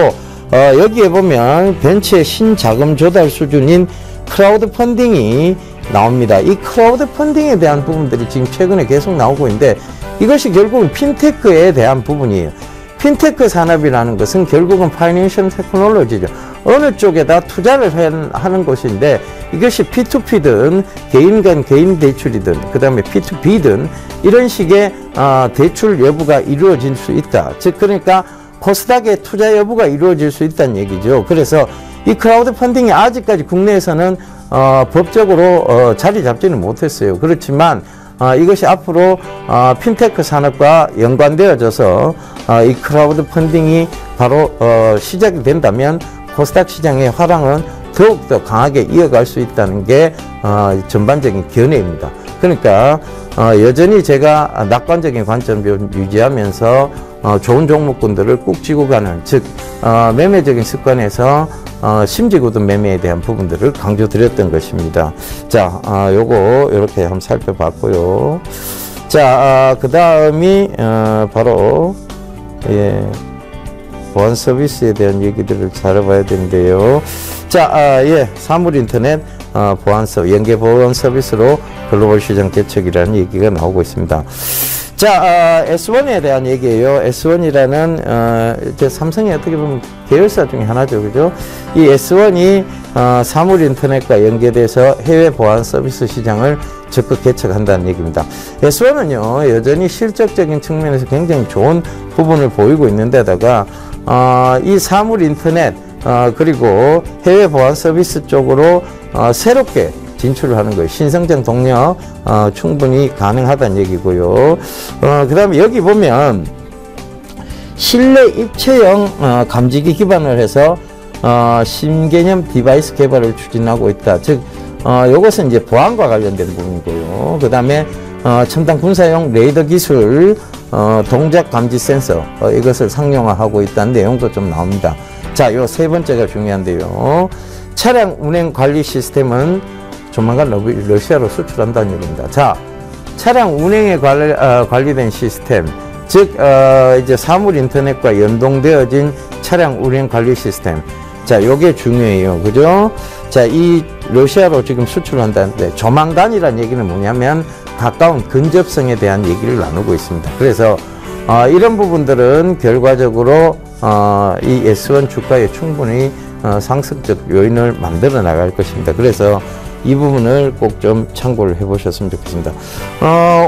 여기에 보면 벤처의 신자금 조달 수준인 크라우드 펀딩이 나옵니다. 이 크라우드 펀딩에 대한 부분들이 지금 최근에 계속 나오고 있는데 이것이 결국은 핀테크에 대한 부분이에요. 핀테크 산업이라는 것은 결국은 파이낸셜 테크놀로지죠. 어느 쪽에다 투자를 하는 것인데 이것이 P2P든 개인 간 개인 대출이든 그 다음에 P2B든 이런 식의 대출 여부가 이루어질 수 있다. 즉 그러니까 코스닥의 투자 여부가 이루어질 수 있다는 얘기죠. 그래서 이 크라우드 펀딩이 아직까지 국내에서는 법적으로 자리 잡지는 못했어요. 그렇지만 이것이 앞으로 핀테크 산업과 연관되어져서 이 크라우드 펀딩이 바로 시작이 된다면 코스닥 시장의 화랑은 더욱더 강하게 이어갈 수 있다는 게 전반적인 견해입니다. 그러니까 여전히 제가 낙관적인 관점을 유지하면서 좋은 종목군들을 꾹 쥐고 가는, 즉 매매적인 습관에서 심지구든 매매에 대한 부분들을 강조드렸던 것입니다. 자, 요거 이렇게 한번 살펴봤고요. 자, 그 다음이 바로 보안 서비스에 대한 얘기들을 다뤄봐야 되는데요. 자, 사물인터넷 보안 서비스, 연계 보안 서비스로 글로벌 시장 개척이라는 얘기가 나오고 있습니다. 자, S1에 대한 얘기예요. S1이라는 이제 삼성이 어떻게 보면 계열사 중에 하나죠, 그죠? 이 S1이 사물 인터넷과 연계돼서 해외 보안 서비스 시장을 적극 개척한다는 얘기입니다. S1은요 여전히 실적적인 측면에서 굉장히 좋은 부분을 보이고 있는데다가 이 사물 인터넷 그리고 해외 보안 서비스 쪽으로 새롭게 진출을 하는 거예요. 신성장 동력 충분히 가능하다는 얘기고요. 그 다음에 여기 보면 실내 입체형 감지기 기반을 해서 신개념 디바이스 개발을 추진하고 있다. 즉 이것은 이제 보안과 관련된 부분이고요. 그 다음에 첨단 군사용 레이더 기술 동작 감지 센서 이것을 상용화하고 있다는 내용도 좀 나옵니다. 자, 요 세 번째가 중요한데요. 차량 운행 관리 시스템은 조만간 러시아로 수출한다는 얘기입니다. 자, 차량 운행에 관리된 시스템, 즉 이제 사물 인터넷과 연동되어진 차량 운행 관리 시스템. 자, 요게 중요해요. 그죠? 자, 이 러시아로 지금 수출한다는데 조만간이라는 얘기는 뭐냐면 가까운 근접성에 대한 얘기를 나누고 있습니다. 그래서 이런 부분들은 결과적으로 이 S1 주가에 충분히 상승적 요인을 만들어 나갈 것입니다. 그래서 이 부분을 꼭 좀 참고를 해보셨으면 좋겠습니다.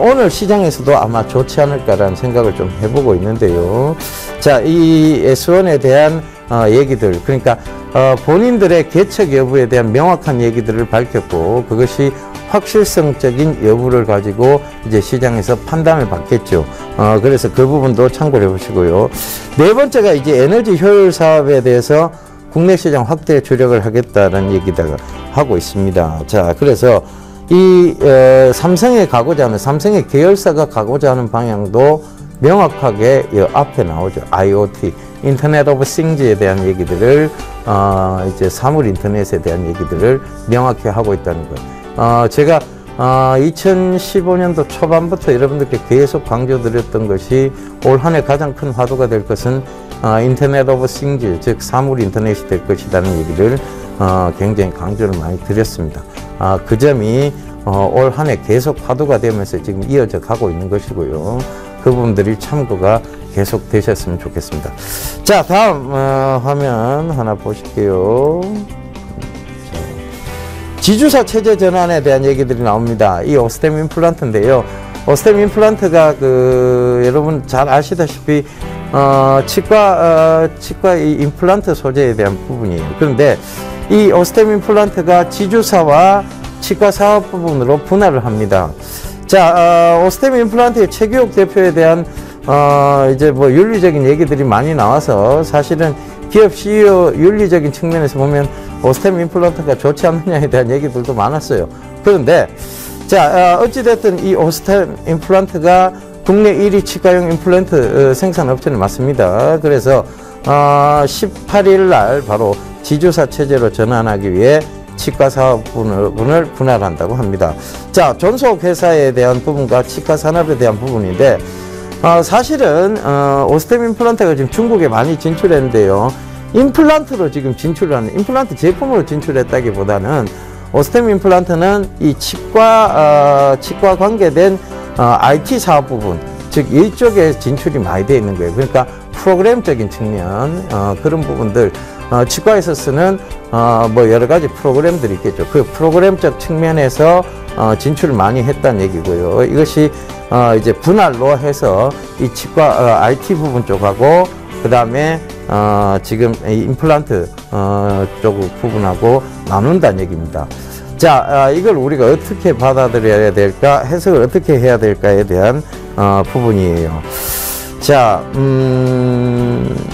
오늘 시장에서도 아마 좋지 않을까라는 생각을 좀 해보고 있는데요. 자, 이 S1에 대한 얘기들, 그러니까 본인들의 개척 여부에 대한 명확한 얘기들을 밝혔고, 그것이 확실성적인 여부를 가지고 이제 시장에서 판단을 받겠죠. 그래서 그 부분도 참고를 해보시고요. 네 번째가 이제 에너지 효율 사업에 대해서 국내 시장 확대에 주력을 하겠다는 얘기다가 하고 있습니다. 자, 그래서 이 삼성의 계열사가 가고자 하는 방향도 명확하게 이 앞에 나오죠. IoT, 인터넷 오브 싱즈에 대한 얘기들을 이제 사물 인터넷에 대한 얘기들을 명확히 하고 있다는 거예요. 제가 2015년도 초반부터 여러분들께 계속 강조드렸던 것이 올 한 해 가장 큰 화두가 될 것은 인터넷 오브 싱즈, 즉 사물 인터넷이 될 것이라는 얘기를 굉장히 강조를 많이 드렸습니다. 그 점이 올 한 해 계속 화두가 되면서 지금 이어져 가고 있는 것이고요. 그 부분들이 참고가 계속 되셨으면 좋겠습니다. 자, 다음 화면 하나 보실게요. 지주사 체제 전환에 대한 얘기들이 나옵니다. 이 오스템 임플란트인데요. 오스템 임플란트가 여러분 잘 아시다시피 치과 이 임플란트 소재에 대한 부분이에요. 그런데 이 오스템 임플란트가 지주사와 치과 사업 부분으로 분할을 합니다. 자, 오스템 임플란트의 최규옥 대표에 대한 이제 뭐 윤리적인 얘기들이 많이 나와서 사실은 기업 CEO 윤리적인 측면에서 보면 오스템 임플란트가 좋지 않느냐에 대한 얘기들도 많았어요. 그런데 자, 어찌됐든 이 오스템 임플란트가 국내 1위 치과용 임플란트 생산 업체는 맞습니다. 그래서 18일 날 바로 지주사 체제로 전환하기 위해 치과 사업 부분을 분할한다고 합니다. 자, 전속 회사에 대한 부분과 치과 산업에 대한 부분인데 사실은 오스템 임플란트가 지금 중국에 많이 진출했는데요. 임플란트로 지금 진출하는, 임플란트 제품으로 진출했다기보다는 오스템 임플란트는 이 치과 관계된 IT 사업 부분, 즉 이쪽에 진출이 많이 되어 있는 거예요. 그러니까 프로그램적인 측면, 그런 부분들, 치과에서 쓰는 뭐 여러 가지 프로그램들이 있겠죠. 그 프로그램적 측면에서 진출을 많이 했다는 얘기고요. 이것이 이제 분할로 해서 이 치과 IT 부분 쪽하고 그 다음에 지금 이 임플란트 쪽 부분하고 나눈다는 얘기입니다. 자, 이걸 우리가 어떻게 받아들여야 될까, 해석을 어떻게 해야 될까에 대한 부분이에요. 자,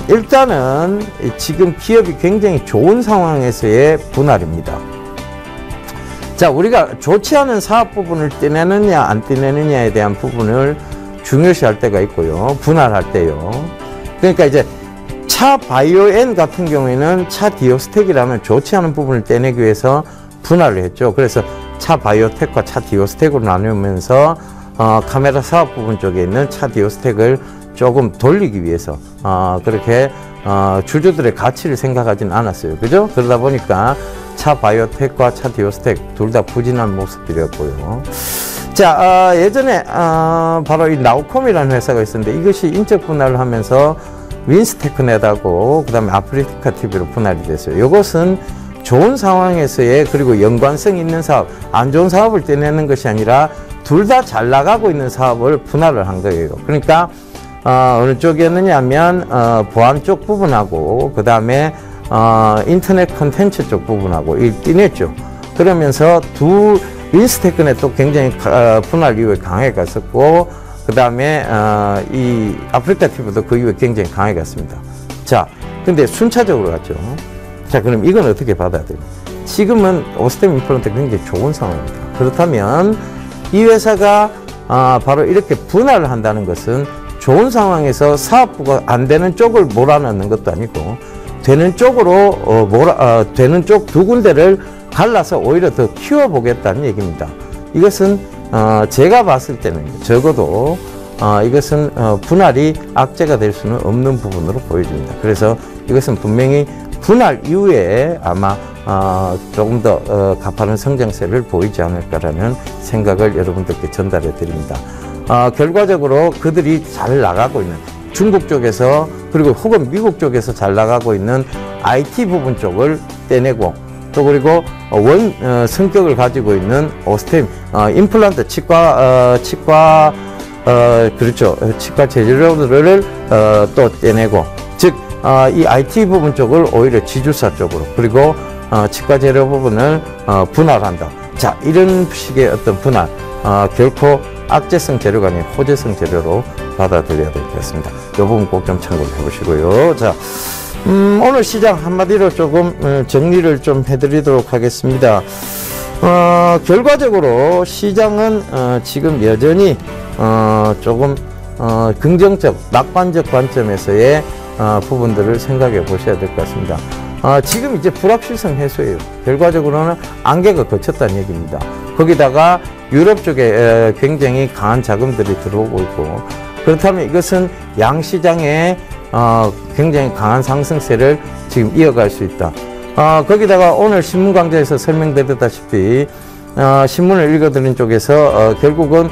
일단은 지금 기업이 굉장히 좋은 상황에서의 분할입니다. 자, 우리가 좋지 않은 사업 부분을 떼내느냐 안 떼내느냐에 대한 부분을 중요시할 때가 있고요. 분할할 때요. 그러니까 이제 차 바이오엔 같은 경우에는 차 디오스텍이라면 좋지 않은 부분을 떼내기 위해서 분할을 했죠. 그래서 차 바이오텍과 차 디오스텍으로 나누면서 카메라 사업 부분 쪽에 있는 차 디오스텍을 조금 돌리기 위해서 그렇게 주주들의 가치를 생각하지는 않았어요. 그죠? 그러다 보니까 차 바이오텍과 차 디오스텍 둘 다 부진한 모습들이었고요. 자, 예전에 바로 이 나우콤이라는 회사가 있었는데 이것이 인적 분할을 하면서 윈스테크넷하고 그 다음에 아프리카 TV로 분할이 됐어요. 이것은 좋은 상황에서의, 그리고 연관성 있는 사업, 안 좋은 사업을 떼내는 것이 아니라 둘 다 잘 나가고 있는 사업을 분할을 한 거예요. 그러니까 어느 쪽이었느냐 하면 보안 쪽 부분하고 그 다음에 인터넷 컨텐츠 쪽 부분하고 떼냈죠. 그러면서 윈스테크넷도 굉장히 분할 이후에 강하게 갔었고, 그 다음에 이 아프리카 TV도 그 이후에 굉장히 강하게 갔습니다. 자, 근데 순차적으로 갔죠. 자, 그럼 이건 어떻게 받아야 돼요? 지금은 오스템 임플란트 굉장히 좋은 상황입니다. 그렇다면 이 회사가 바로 이렇게 분할을 한다는 것은 좋은 상황에서 사업부가 안 되는 쪽을 몰아넣는 것도 아니고 되는 쪽으로 되는 쪽 두 군데를 갈라서 오히려 더 키워보겠다는 얘기입니다. 이것은 제가 봤을 때는 적어도 이것은 분할이 악재가 될 수는 없는 부분으로 보여집니다. 그래서 이것은 분명히 분할 이후에 아마 조금 더 가파른 성장세를 보이지 않을까라는 생각을 여러분들께 전달해 드립니다. 결과적으로 그들이 잘 나가고 있는 중국 쪽에서, 그리고 혹은 미국 쪽에서 잘 나가고 있는 IT 부분 쪽을 떼내고 또 그리고 성격을 가지고 있는 오스템, 임플란트 치과 그렇죠. 치과 재료들을 또 떼내고, 즉 이 IT 부분 쪽을 오히려 지주사 쪽으로, 그리고 치과 재료 부분을 분할한다. 자, 이런 식의 어떤 분할, 결코 악재성 재료가 아닌 호재성 재료로 받아들여야 되겠습니다. 이 부분 꼭 좀 참고를 해보시고요. 자, 오늘 시장 한마디로 조금 정리를 좀 해드리도록 하겠습니다. 결과적으로 시장은 지금 여전히 조금 긍정적, 낙관적 관점에서의 부분들을 생각해 보셔야 될 것 같습니다. 지금 이제 불확실성 해소예요. 결과적으로는 안개가 걷혔다는 얘기입니다. 거기다가 유럽 쪽에 굉장히 강한 자금들이 들어오고 있고, 그렇다면 이것은 양시장에 굉장히 강한 상승세를 지금 이어갈 수 있다. 거기다가 오늘 신문 강좌에서 설명드렸다시피 신문을 읽어드린 쪽에서 결국은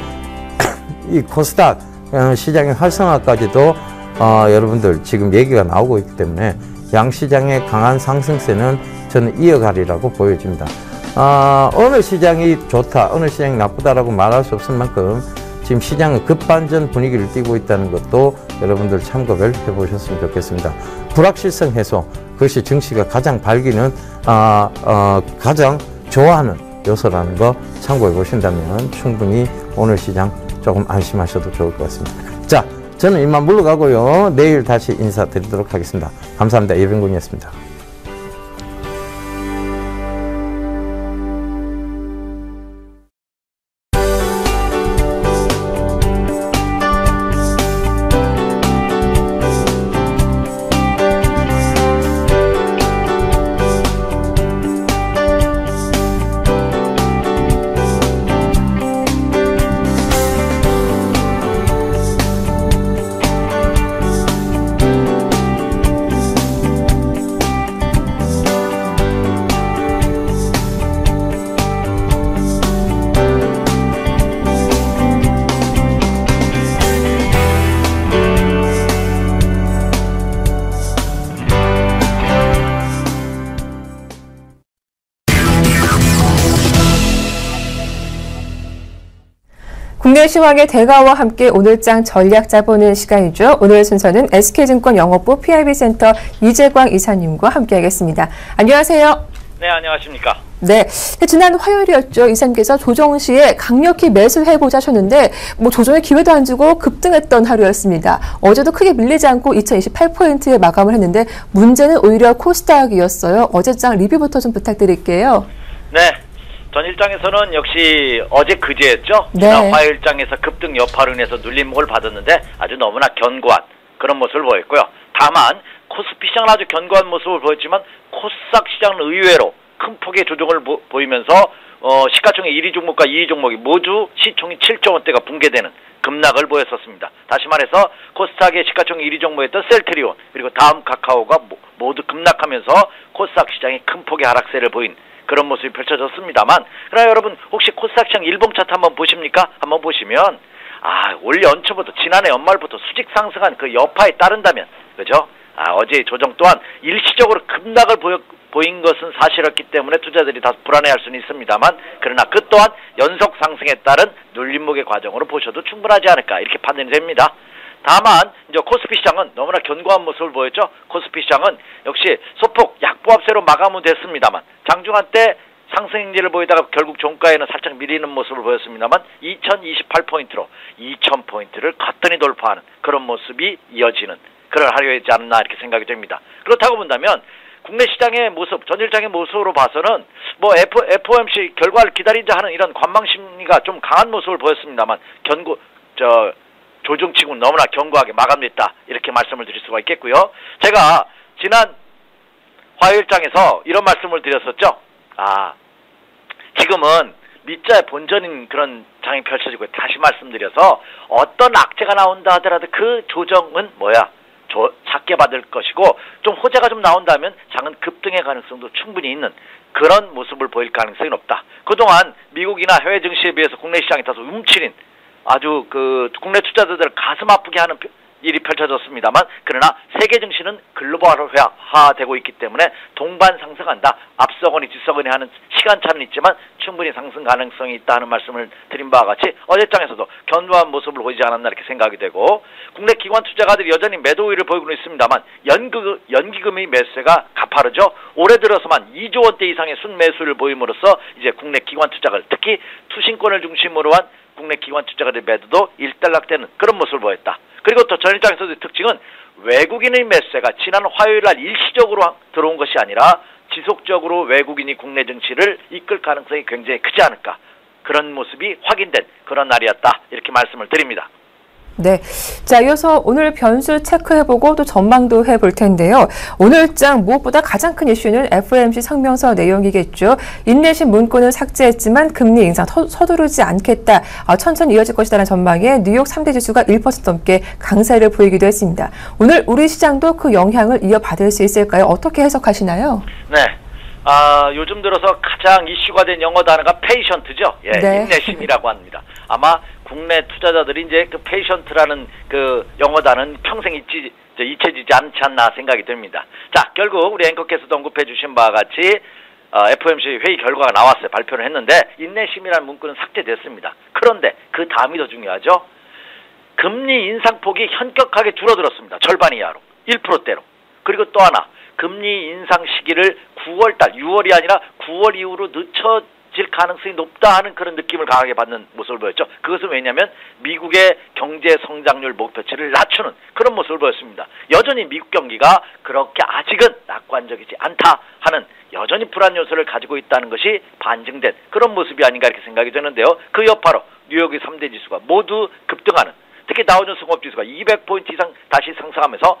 이 코스닥 시장의 활성화까지도 여러분들 지금 얘기가 나오고 있기 때문에 양시장의 강한 상승세는 저는 이어가리라고 보여집니다. 어느 시장이 좋다, 어느 시장이 나쁘다라고 말할 수 없을 만큼 지금 시장은 급반전 분위기를 띠고 있다는 것도 여러분들 참고를 해보셨으면 좋겠습니다. 불확실성 해소, 그것이 증시가 가장 밝기는 가장 좋아하는 요소라는 거 참고해 보신다면 충분히 오늘 시장 조금 안심하셔도 좋을 것 같습니다. 자, 저는 이만 물러가고요. 내일 다시 인사드리도록 하겠습니다. 감사합니다. 예병군이었습니다. 국내 시황의 대가와 함께 오늘장 전략 짜보는 시간이죠. 오늘 순서는 SK증권 영업부 PIB센터 이재광 이사님과 함께하겠습니다. 안녕하세요. 네, 안녕하십니까. 네, 지난 화요일이었죠. 이사님께서 조정 시에 강력히 매수해보자 하셨는데 조정의 기회도 안 주고 급등했던 하루였습니다. 어제도 크게 밀리지 않고 2028포인트에 마감을 했는데 문제는 오히려 코스닥이었어요. 어제장 리뷰부터 좀 부탁드릴게요. 네. 전 일장에서는 역시 어제 그제였죠. 네. 지난 화요일장에서 급등 여파로 인해서 눌림목을 받았는데 아주 너무나 견고한 그런 모습을 보였고요. 다만 코스피 시장은 아주 견고한 모습을 보였지만 코스닥 시장은 의외로 큰 폭의 조정을 보이면서 시가총액 1위 종목과 2위 종목이 모두 시총이 7조 원대가 붕괴되는 급락을 보였었습니다. 다시 말해서 코스닥의 시가총액 1위 종목이었던 셀트리온 그리고 다음 카카오가 모두 급락하면서 코스닥 시장이 큰 폭의 하락세를 보인 그런 모습이 펼쳐졌습니다만, 그러나 여러분 혹시 코스닥 시장 일봉 차트 한번 보십니까? 한번 보시면 올 연초부터 지난해 연말부터 수직 상승한 그 여파에 따른다면, 그죠? 어제의 조정 또한 일시적으로 급락을 보인 것은 사실이었기 때문에 투자들이 다소 불안해할 수는 있습니다만, 그러나 그 또한 연속 상승에 따른 눌림목의 과정으로 보셔도 충분하지 않을까 이렇게 판단이 됩니다. 다만 이제 코스피 시장은 너무나 견고한 모습을 보였죠. 코스피 시장은 역시 소폭 약보합세로 마감은 됐습니다만 장중한 때 상승 행진을 보이다가 결국 종가에는 살짝 밀리는 모습을 보였습니다만 2028포인트로 2000포인트를 거뜬히 돌파하는 그런 모습이 이어지는 그런 하루였지 않나 이렇게 생각이 됩니다. 그렇다고 본다면 국내 시장의 모습, 전일장의 모습으로 봐서는 FOMC 결과를 기다리자 하는 이런 관망 심리가 좀 강한 모습을 보였습니다만 조정치고는 너무나 견고하게 마감됐다 이렇게 말씀을 드릴 수가 있겠고요. 제가 지난 화요일장에서 이런 말씀을 드렸었죠. 지금은 밑자의 본전인 그런 장이 펼쳐지고 다시 말씀드려서 어떤 악재가 나온다 하더라도 그 조정은 작게 받을 것이고 좀 호재가 좀 나온다면 장은 급등의 가능성도 충분히 있는 그런 모습을 보일 가능성이 높다. 그동안 미국이나 해외 증시에 비해서 국내 시장이 다소 움츠린 아주 국내 투자자들을 가슴 아프게 하는 일이 펼쳐졌습니다만 그러나 세계 증시는 글로벌화되고 있기 때문에 동반 상승한다. 앞서거니 뒤서거니 하는 시간차는 있지만 충분히 상승 가능성이 있다는 말씀을 드린 바와 같이 어제장에서도 견고한 모습을 보이지 않았나 이렇게 생각이 되고 국내 기관 투자가들이 여전히 매도 우위를 보이고 있습니다만 연기금의 매수세가 가파르죠. 올해 들어서만 2조 원대 이상의 순매수를 보임으로써 이제 국내 기관 투자가 특히 투신권을 중심으로 한 국내 기관 투자가들의 매도도 일단락되는 그런 모습을 보였다. 그리고 또 전일장에서도 특징은 외국인의 매수세가 지난 화요일 날 일시적으로 들어온 것이 아니라 지속적으로 외국인이 국내 증시를 이끌 가능성이 굉장히 크지 않을까. 그런 모습이 확인된 그런 날이었다. 이렇게 말씀을 드립니다. 네. 자, 이어서 오늘 변수 체크해보고 또 전망도 해볼 텐데요. 오늘장 무엇보다 가장 큰 이슈는 FOMC 성명서 내용이겠죠. 인내심 문구는 삭제했지만 금리 인상 서두르지 않겠다. 천천히 이어질 것이라는 전망에 뉴욕 3대 지수가 1% 넘게 강세를 보이기도 했습니다. 오늘 우리 시장도 그 영향을 이어받을 수 있을까요? 어떻게 해석하시나요? 네. 요즘 들어서 가장 이슈가 된 영어 단어가 페이션트죠. 예, 네. 인내심이라고 합니다. 아마 국내 투자자들이 이제 그 페이션트라는 그 영어 단어는 평생 잊혀지지 않지 않나 생각이 듭니다. 자, 결국 우리 앵커께서도 언급해 주신 바와 같이 FOMC 회의 결과가 나왔어요. 발표를 했는데 인내심이라는 문구는 삭제됐습니다. 그런데 그 다음이 더 중요하죠. 금리 인상폭이 현격하게 줄어들었습니다. 절반 이하로. 1%대로. 그리고 또 하나. 금리 인상 시기를 9월달, 6월이 아니라 9월 이후로 늦춰질 가능성이 높다 하는 그런 느낌을 강하게 받는 모습을 보였죠. 그것은 왜냐하면 미국의 경제 성장률 목표치를 낮추는 그런 모습을 보였습니다. 여전히 미국 경기가 그렇게 아직은 낙관적이지 않다 하는 여전히 불안 요소를 가지고 있다는 것이 반증된 그런 모습이 아닌가 이렇게 생각이 되는데요. 그 여파로 뉴욕의 3대 지수가 모두 급등하는 특히 다우존스 공업지수가 200포인트 이상 다시 상승하면서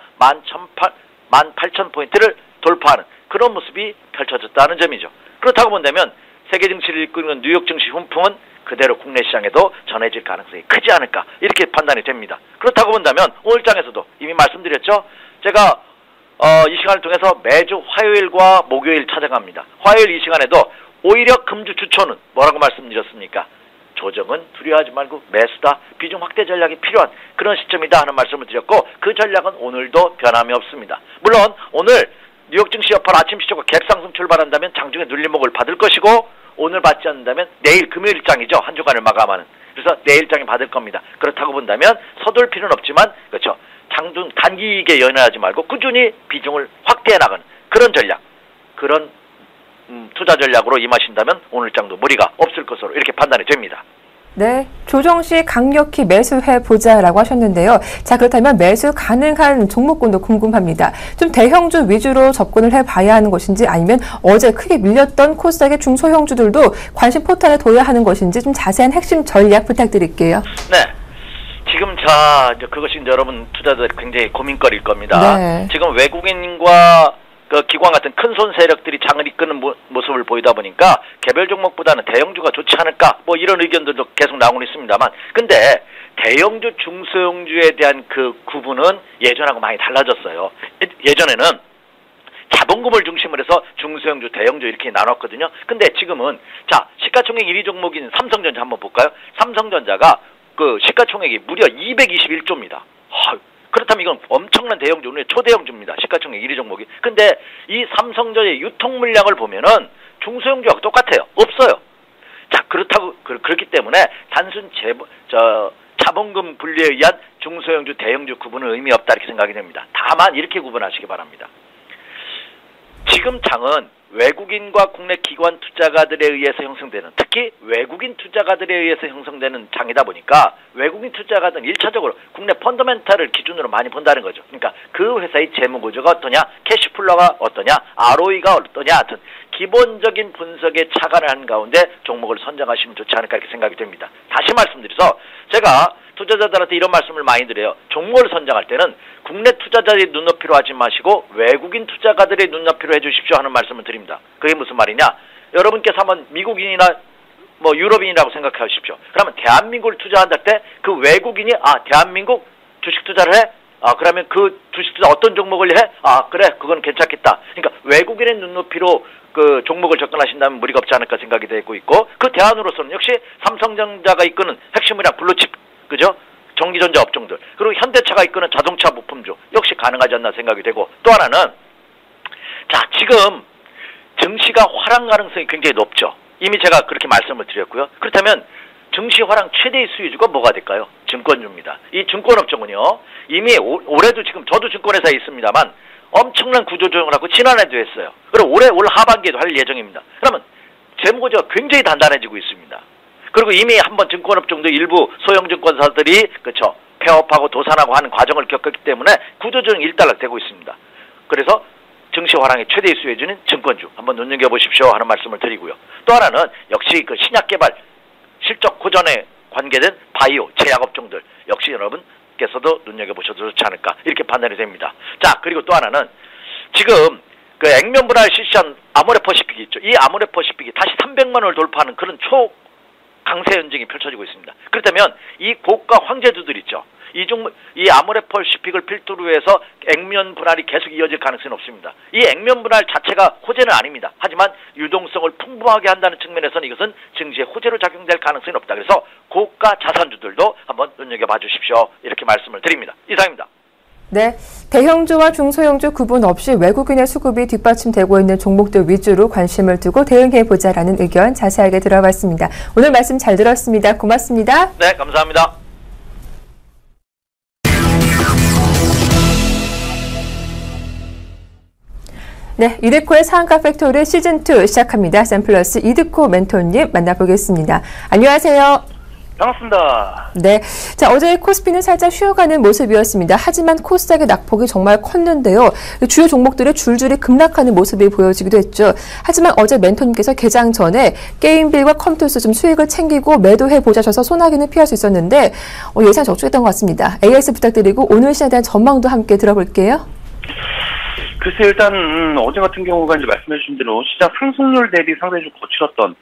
18,000포인트를 돌파하는 그런 모습이 펼쳐졌다는 점이죠. 그렇다고 본다면 세계 증시를 이끄는 뉴욕 증시 훈풍은 그대로 국내 시장에도 전해질 가능성이 크지 않을까 이렇게 판단이 됩니다. 그렇다고 본다면 오늘장에서도 이미 말씀드렸죠. 제가 이 시간을 통해서 매주 화요일과 목요일 찾아갑니다. 화요일 이 시간에도 오히려 금주 주초는 뭐라고 말씀드렸습니까? 조정은 두려워하지 말고 매수다. 비중 확대 전략이 필요한 그런 시점이다 하는 말씀을 드렸고 그 전략은 오늘도 변함이 없습니다. 물론 오늘 뉴욕 증시 여파로 아침 시초가 갭상승 출발한다면 장중에 눌림목을 받을 것이고 오늘 받지 않는다면 내일 금요일장이죠. 한 주간을 마감하는. 그래서 내일장에 받을 겁니다. 그렇다고 본다면 서둘 필요는 없지만 그렇죠. 장중 단기이익에 연연하지 말고 꾸준히 비중을 확대해 나가는 그런 전략. 그런 투자 전략으로 임하신다면 오늘장도 무리가 없을 것으로 이렇게 판단이 됩니다. 네, 조정 시 강력히 매수해보자라고 하셨는데요. 자, 그렇다면 매수 가능한 종목군도 궁금합니다. 좀 대형주 위주로 접근을 해봐야 하는 것인지 아니면 어제 크게 밀렸던 코스닥의 중소형주들도 관심 포탄에 둬야 하는 것인지 좀 자세한 핵심 전략 부탁드릴게요. 네. 지금 그것이 이제 여러분 투자자들 굉장히 고민거리일 겁니다. 네. 지금 외국인과 그 기관 같은 큰 손 세력들이 장을 이끄는 모습을 보이다 보니까 개별 종목보다는 대형주가 좋지 않을까 뭐 이런 의견들도 계속 나오고 있습니다만 근데 대형주 중소형주에 대한 그 구분은 예전하고 많이 달라졌어요. 예전에는 자본금을 중심으로 해서 중소형주, 대형주 이렇게 나눴거든요. 근데 지금은 자 시가총액 1위 종목인 삼성전자 한번 볼까요? 삼성전자가 그 시가총액이 무려 221조입니다. 그렇다면 이건 엄청난 대형주, 초대형주입니다. 시가총액 1위 종목이. 근데 이 삼성전자의 유통 물량을 보면은 중소형주하고 똑같아요. 없어요. 자, 그렇기 때문에 단순 자본금 분리에 의한 중소형주, 대형주 구분은 의미 없다 이렇게 생각이 됩니다. 다만 이렇게 구분하시기 바랍니다. 지금 장은 외국인과 국내 기관 투자가들에 의해서 형성되는 특히 외국인 투자가들에 의해서 형성되는 장이다 보니까 외국인 투자가들은 1차적으로 국내 펀더멘탈을 기준으로 많이 본다는 거죠. 그러니까 그 회사의 재무구조가 어떠냐, 캐시플로가 어떠냐, ROE가 어떠냐 하여튼 기본적인 분석에 착안을 한 가운데 종목을 선정하시면 좋지 않을까 이렇게 생각이 됩니다. 다시 말씀드려서 제가 투자자들한테 이런 말씀을 많이 드려요. 종목을 선정할 때는 국내 투자자의 눈높이로 하지 마시고 외국인 투자가들의 눈높이로 해주십시오 하는 말씀을 드립니다. 그게 무슨 말이냐? 여러분께서 한번 미국인이나 뭐 유럽인이라고 생각하십시오. 그러면 대한민국을 투자한다 때 그 외국인이 대한민국 주식 투자를 해? 그러면 그 주식 투자 어떤 종목을 해? 그래 그건 괜찮겠다. 그러니까 외국인의 눈높이로 그 종목을 접근하신다면 무리가 없지 않을까 생각이 되고 있고 그 대안으로서는 역시 삼성전자가 이끄는 핵심 물량 블루칩 그죠? 전기전자 업종들, 그리고 현대차가 이끄는 자동차 부품주 역시 가능하지 않나 생각이 되고, 또 하나는 자, 지금 증시가 화랑 가능성이 굉장히 높죠. 이미 제가 그렇게 말씀을 드렸고요. 그렇다면 증시 화랑 최대의 수혜주가 뭐가 될까요? 증권주입니다. 이 증권업종은요, 이미 올해도 지금 저도 증권회사에 있습니다만 엄청난 구조조정을 하고 지난해도 했어요. 그리고 올 하반기에도 할 예정입니다. 그러면 재무구조가 굉장히 단단해지고 있습니다. 그리고 이미 한번 증권업종도 일부 소형 증권사들이 그렇죠, 폐업하고 도산하고 하는 과정을 겪었기 때문에 구조조정이 일단락되고 있습니다. 그래서 증시 화랑의 최대의 수혜주는 증권주 한번 눈여겨보십시오 하는 말씀을 드리고요. 또 하나는 역시 그 신약 개발 실적 고전에 관계된 바이오 제약업종들 역시 여러분께서도 눈여겨보셔도 좋지 않을까 이렇게 판단이 됩니다. 자, 그리고 또 하나는 지금 그 액면 분할 실시한 아모레퍼시픽이 있죠. 이 아모레퍼시픽이 다시 300만 원을 돌파하는 그런 초강세 현상이 펼쳐지고 있습니다. 그렇다면 이 고가 황제주들 있죠. 이 아모레퍼시픽을 필두로 해서 액면 분할이 계속 이어질 가능성이 높습니다. 이 액면 분할 자체가 호재는 아닙니다. 하지만 유동성을 풍부하게 한다는 측면에서는 이것은 증시의 호재로 작용될 가능성이 높다. 그래서 고가 자산주들도 한번 눈여겨봐 주십시오. 이렇게 말씀을 드립니다. 이상입니다. 네, 대형주와 중소형주 구분 없이 외국인의 수급이 뒷받침되고 있는 종목들 위주로 관심을 두고 대응해보자라는 의견 자세하게 들어봤습니다. 오늘 말씀 잘 들었습니다. 고맙습니다. 네, 감사합니다. 네, 이드코의 상한가 팩토리 시즌2 시작합니다. 샘플러스 이드코 멘토님 만나보겠습니다. 안녕하세요. 반갑습니다. 네, 자, 어제 코스피는 살짝 쉬어가는 모습이었습니다. 하지만 코스닥의 낙폭이 정말 컸는데요. 주요 종목들이 줄줄이 급락하는 모습이 보여지기도 했죠. 하지만 어제 멘토님께서 개장 전에 게임빌과 컴투스 좀 수익을 챙기고 매도해보자셔서 소나기는 피할 수 있었는데 예상 적중했던 것 같습니다. AS 부탁드리고 오늘 시장에 대한 전망도 함께 들어볼게요. 글쎄, 일단 어제 같은 경우가 이제 말씀해 주신 대로 시장 상승률 대비 상당히 좀 거칠었던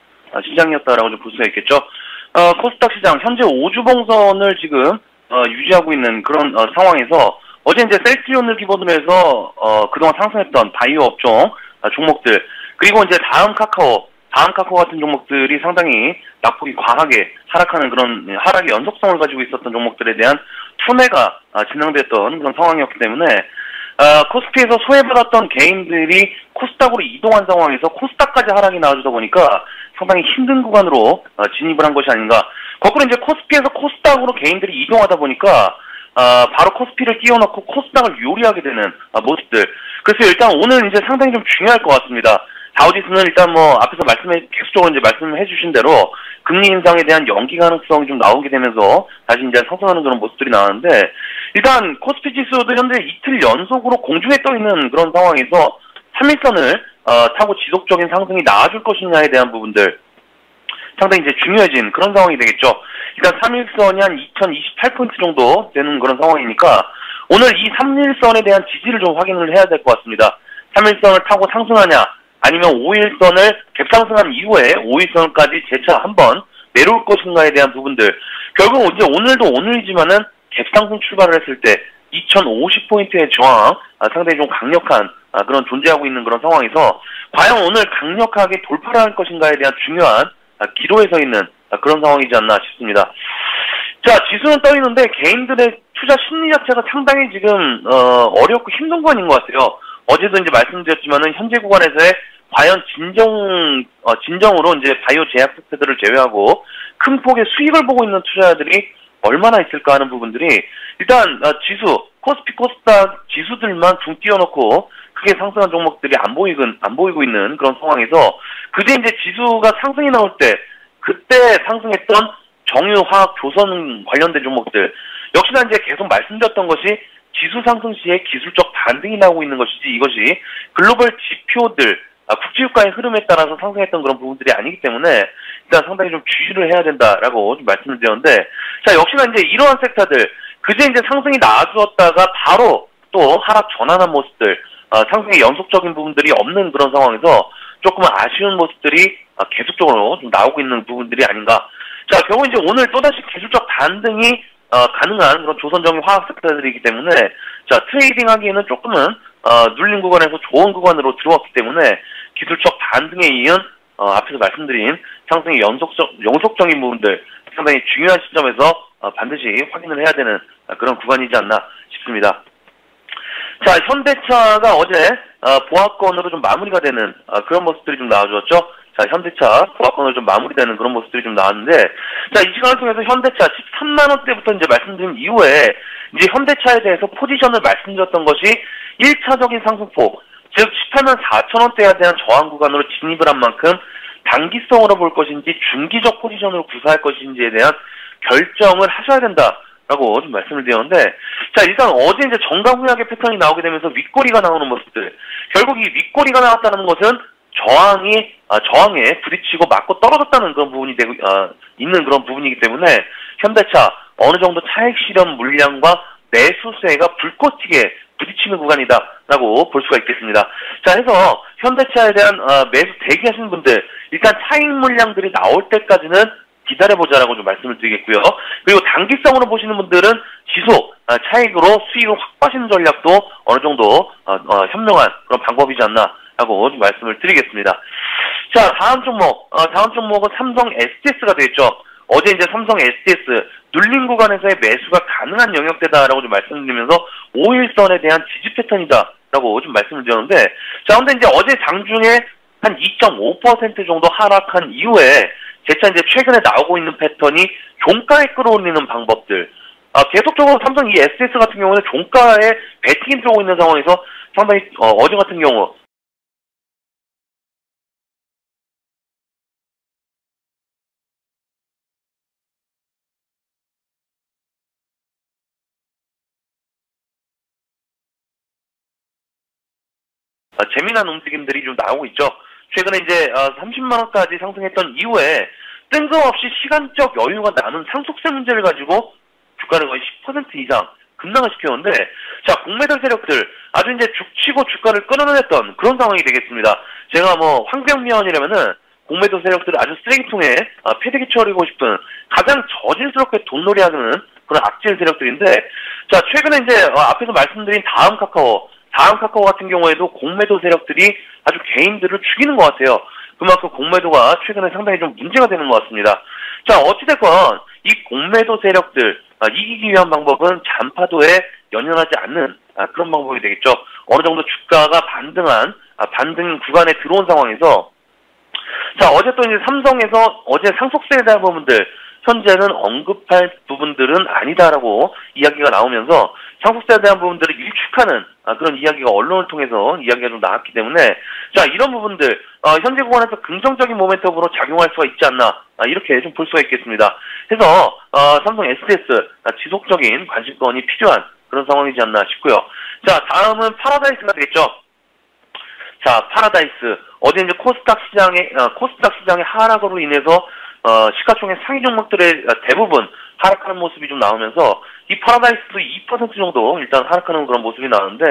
시장이었다라고 좀 볼 수가 있겠죠. 코스닥 시장 현재 5주 봉선을 지금 유지하고 있는 그런 상황에서 어제 이제 셀트리온을 기본으로 해서 그동안 상승했던 바이오 업종 종목들, 그리고 이제 다음 카카오 같은 종목들이 상당히 낙폭이 과하게 하락하는 그런 하락의 연속성을 가지고 있었던 종목들에 대한 투매가 진행됐던 그런 상황이었기 때문에 코스피에서 소외받았던 개인들이 코스닥으로 이동한 상황에서 코스닥까지 하락이 나와주다 보니까 상당히 힘든 구간으로 진입을 한 것이 아닌가. 거꾸로 이제 코스피에서 코스닥으로 개인들이 이동하다 보니까 바로 코스피를 띄워놓고 코스닥을 요리하게 되는 모습들. 그래서 일단 오늘 이제 상당히 좀 중요할 것 같습니다. 다우지수는 일단 뭐 앞에서 계속적으로 이제 말씀해 주신 대로 금리 인상에 대한 연기 가능성이 좀 나오게 되면서 다시 이제 상승하는 그런 모습들이 나왔는데, 일단 코스피 지수도 현재 이틀 연속으로 공중에 떠 있는 그런 상황에서 3일선을 타고 지속적인 상승이 나와줄 것이냐에 대한 부분들 상당히 이제 중요해진 그런 상황이 되겠죠. 일단 3일선이 한 2028포인트 정도 되는 그런 상황이니까 오늘 이 3일선에 대한 지지를 좀 확인을 해야 될 것 같습니다. 3일선을 타고 상승하냐, 아니면 5일선을 갭상승한 이후에 5일선까지 재차 한번 내려올 것인가에 대한 부분들. 결국 이제 오늘도 오늘이지만은 갭상승 출발을 했을 때 2050포인트의 저항, 상당히 좀 강력한 그런 존재하고 있는 그런 상황에서 과연 오늘 강력하게 돌파를 할 것인가에 대한 중요한 기로에 서 있는 그런 상황이지 않나 싶습니다. 자, 지수는 떠 있는데 개인들의 투자 심리 자체가 상당히 지금 어렵고 힘든 구간인 것 같아요. 어제도 이제 말씀드렸지만은 현재 구간에서의 과연 진정으로 이제 바이오 제약 섹터들을 제외하고 큰 폭의 수익을 보고 있는 투자자들이 얼마나 있을까 하는 부분들이, 일단 지수, 코스피, 코스닥 지수들만 중 띄워놓고 크게 상승한 종목들이 안 보이고 있는 그런 상황에서 그제 이제 지수가 상승이 나올 때 그때 상승했던 정유, 화학, 조선 관련된 종목들 역시나 이제 계속 말씀드렸던 것이 지수 상승 시에 기술적 반등이 나오고 있는 것이지 이것이 글로벌 지표들, 국제유가의 흐름에 따라서 상승했던 그런 부분들이 아니기 때문에 일단 상당히 좀 주의를 해야 된다라고 좀 말씀을 드렸는데, 자, 역시나 이제 이러한 섹터들 그제 이제 상승이 나와주었다가 바로 또 하락 전환한 모습들, 상승의 연속적인 부분들이 없는 그런 상황에서 조금 아쉬운 모습들이 계속적으로 좀 나오고 있는 부분들이 아닌가. 자, 결국 이제 오늘 또다시 기술적 반등이 가능한 그런 조선정유 화학 섹터들이기 때문에, 자, 트레이딩 하기에는 조금은 눌린 구간에서 좋은 구간으로 들어왔기 때문에 기술적 반등에 이은 앞에서 말씀드린 상승의 연속적인 부분들 상당히 중요한 시점에서 반드시 확인을 해야 되는 그런 구간이지 않나 싶습니다. 자, 현대차가 어제 보합권으로 좀 마무리가 되는 그런 모습들이 좀 나와주었죠. 자, 현대차 보합권으로 좀 마무리되는 그런 모습들이 좀 나왔는데, 자, 이 시간을 통해서 현대차 13만 원대부터 이제 말씀드린 이후에 이제 현대차에 대해서 포지션을 말씀드렸던 것이 1차적인 상승폭, 즉 18만 4천 원대에 대한 저항 구간으로 진입을 한 만큼 단기성으로 볼 것인지 중기적 포지션으로 구사할 것인지에 대한 결정을 하셔야 된다라고 좀 말씀을 드렸는데, 자, 일단 어제 이제 정강후약의 패턴이 나오게 되면서 윗꼬리가 나오는 모습들, 결국 이 윗꼬리가 나왔다는 것은 저항에 부딪히고 맞고 떨어졌다는 그런 부분이 되고 있는 그런 부분이기 때문에 현대차 어느 정도 차익 실현 물량과 매수세가 불꽃 튀게 부딪히는 구간이다라고 볼 수가 있겠습니다. 자, 해서 현대차에 대한 매수 대기하시는 분들, 일단 차익 물량들이 나올 때까지는 기다려보자라고 좀 말씀을 드리겠고요. 그리고 단기성으로 보시는 분들은 지속 차익으로 수익을 확보하시는 전략도 어느 정도 현명한 그런 방법이지 않나라고 좀 말씀을 드리겠습니다. 자, 다음 종목은 삼성 STS가 되겠죠. 어제 이제 삼성 STS 눌린 구간에서의 매수가 가능한 영역대다라고 좀 말씀드리면서 5일선에 대한 지지 패턴이다라고 좀 말씀을 드렸는데, 자, 근데 이제 어제 장중에 한 2.5% 정도 하락한 이후에 재차 이제 최근에 나오고 있는 패턴이 종가에 끌어올리는 방법들. 계속적으로 삼성 이 STS 같은 경우는 종가에 베팅이 들어오고 있는 상황에서 상당히 어제 같은 경우 재미난 움직임들이 좀 나오고 있죠. 최근에 이제 30만 원까지 상승했던 이후에 뜬금없이 시간적 여유가 나는 상속세 문제를 가지고 주가를 거의 10% 이상 급락을 시켰는데, 자, 공매도 세력들 아주 이제 죽치고 주가를 끌어내렸던 그런 상황이 되겠습니다. 제가 뭐 황병미원이라면은 공매도 세력들을 아주 쓰레기통에 패대기 쳐버리고 싶은 가장 저질스럽게 돈놀이하는 그런 악질 세력들인데, 자, 최근에 이제 앞에서 말씀드린 다음 카카오 같은 경우에도 공매도 세력들이 아주 개인들을 죽이는 것 같아요. 그만큼 공매도가 최근에 상당히 좀 문제가 되는 것 같습니다. 자, 어찌됐건 이 공매도 세력들 이기기 위한 방법은 잔파도에 연연하지 않는 그런 방법이 되겠죠. 어느 정도 주가가 반등 구간에 들어온 상황에서, 자, 어제 또 이제 삼성에서 어제 상속세에 대한 부분들 현재는 언급할 부분들은 아니다라고 이야기가 나오면서 상속세에 대한 부분들을 일축하는 그런 이야기가 언론을 통해서 이야기가 좀 나왔기 때문에, 자, 이런 부분들 현재 구간에서 긍정적인 모멘텀으로 작용할 수가 있지 않나, 이렇게 좀 볼 수가 있겠습니다. 해서 삼성 SDS 지속적인 관심권이 필요한 그런 상황이지 않나 싶고요. 자, 다음은 파라다이스가 되겠죠. 자, 파라다이스 어제 이제 코스닥 시장의 하락으로 인해서 시가총액 상위 종목들의 대부분 하락하는 모습이 좀 나오면서 이 파라다이스도 2% 정도 일단 하락하는 그런 모습이 나오는데,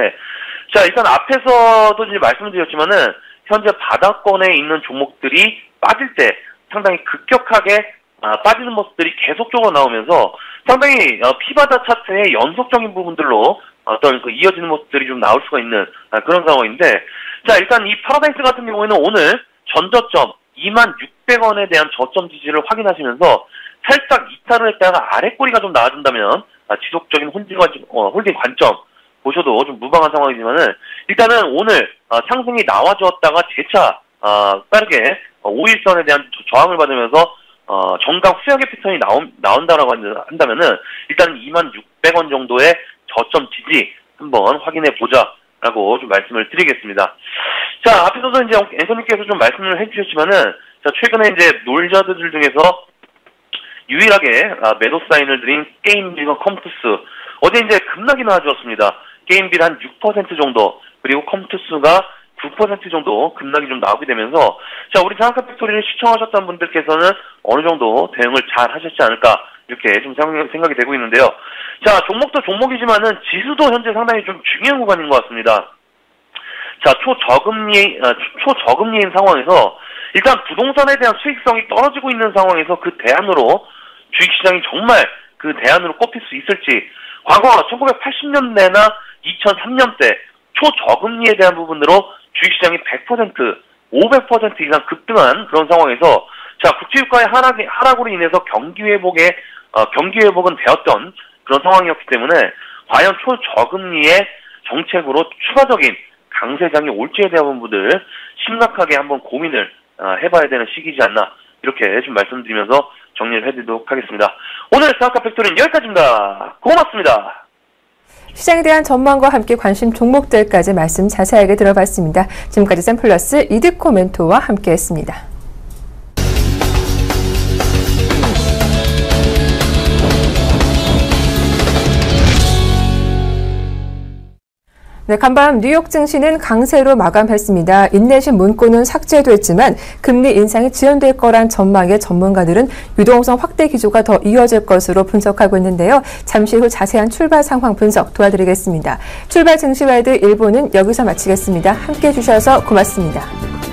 자, 일단 앞에서도 이제 말씀드렸지만은 현재 바닥권에 있는 종목들이 빠질 때 상당히 급격하게 빠지는 모습들이 계속적으로 나오면서 상당히 피바다 차트의 연속적인 부분들로 어떤 그 이어지는 모습들이 좀 나올 수가 있는 그런 상황인데, 자, 일단 이 파라다이스 같은 경우에는 오늘 전저점 26,600원에 대한 저점 지지를 확인하시면서 살짝 이탈을 했다가 아래꼬리가 좀 나와준다면 지속적인 홀딩 관점 보셔도 좀 무방한 상황이지만은, 일단은 오늘 상승이 나와주었다가 재차 빠르게 5일선에 대한 저항을 받으면서 정강 후약의 패턴이 나온다라고 한다면은 일단 26,600원 정도의 저점 지지 한번 확인해 보자라고 좀 말씀을 드리겠습니다. 자, 앞에서도 이제 앵커님께서 좀 말씀을 해주셨지만은, 자, 최근에 이제 놀자들 중에서 유일하게 매도 사인을 드린 게임빌과 컴투스 어제 이제 급락이 나와주었습니다. 게임빌 한 6% 정도, 그리고 컴투스가 9% 정도 급락이 좀 나오게 되면서, 자, 우리 장학금 팩토리를 시청하셨던 분들께서는 어느 정도 대응을 잘 하셨지 않을까, 이렇게 좀 생각이 되고 있는데요. 자, 종목도 종목이지만은 지수도 현재 상당히 좀 중요한 구간인 것 같습니다. 자, 초저금리인 상황에서 일단 부동산에 대한 수익성이 떨어지고 있는 상황에서 그 대안으로 주식시장이 정말 그 대안으로 꼽힐 수 있을지, 과거 1980년대나 2003년대 초저금리에 대한 부분으로 주식시장이 100%, 500% 이상 급등한 그런 상황에서, 자, 국제유가의 하락으로 인해서 경기 회복에 경기 회복은 되었던 그런 상황이었기 때문에 과연 초저금리의 정책으로 추가적인 강세장이 올지에 대한 부분들 심각하게 한번 고민을 해봐야 되는 시기지 않나 이렇게 좀 말씀드리면서 정리를 해드리도록 하겠습니다. 오늘 스타카 팩토리는 여기까지입니다. 고맙습니다. 시장에 대한 전망과 함께 관심 종목들까지 말씀 자세하게 들어봤습니다. 지금까지 샘플러스 이득호 멘토와 함께했습니다. 네, 간밤 뉴욕 증시는 강세로 마감했습니다. 인내심 문구는 삭제됐지만 금리 인상이 지연될 거란 전망에 전문가들은 유동성 확대 기조가 더 이어질 것으로 분석하고 있는데요. 잠시 후 자세한 출발 상황 분석 도와드리겠습니다. 출발 증시와드 1부는 여기서 마치겠습니다. 함께해 주셔서 고맙습니다.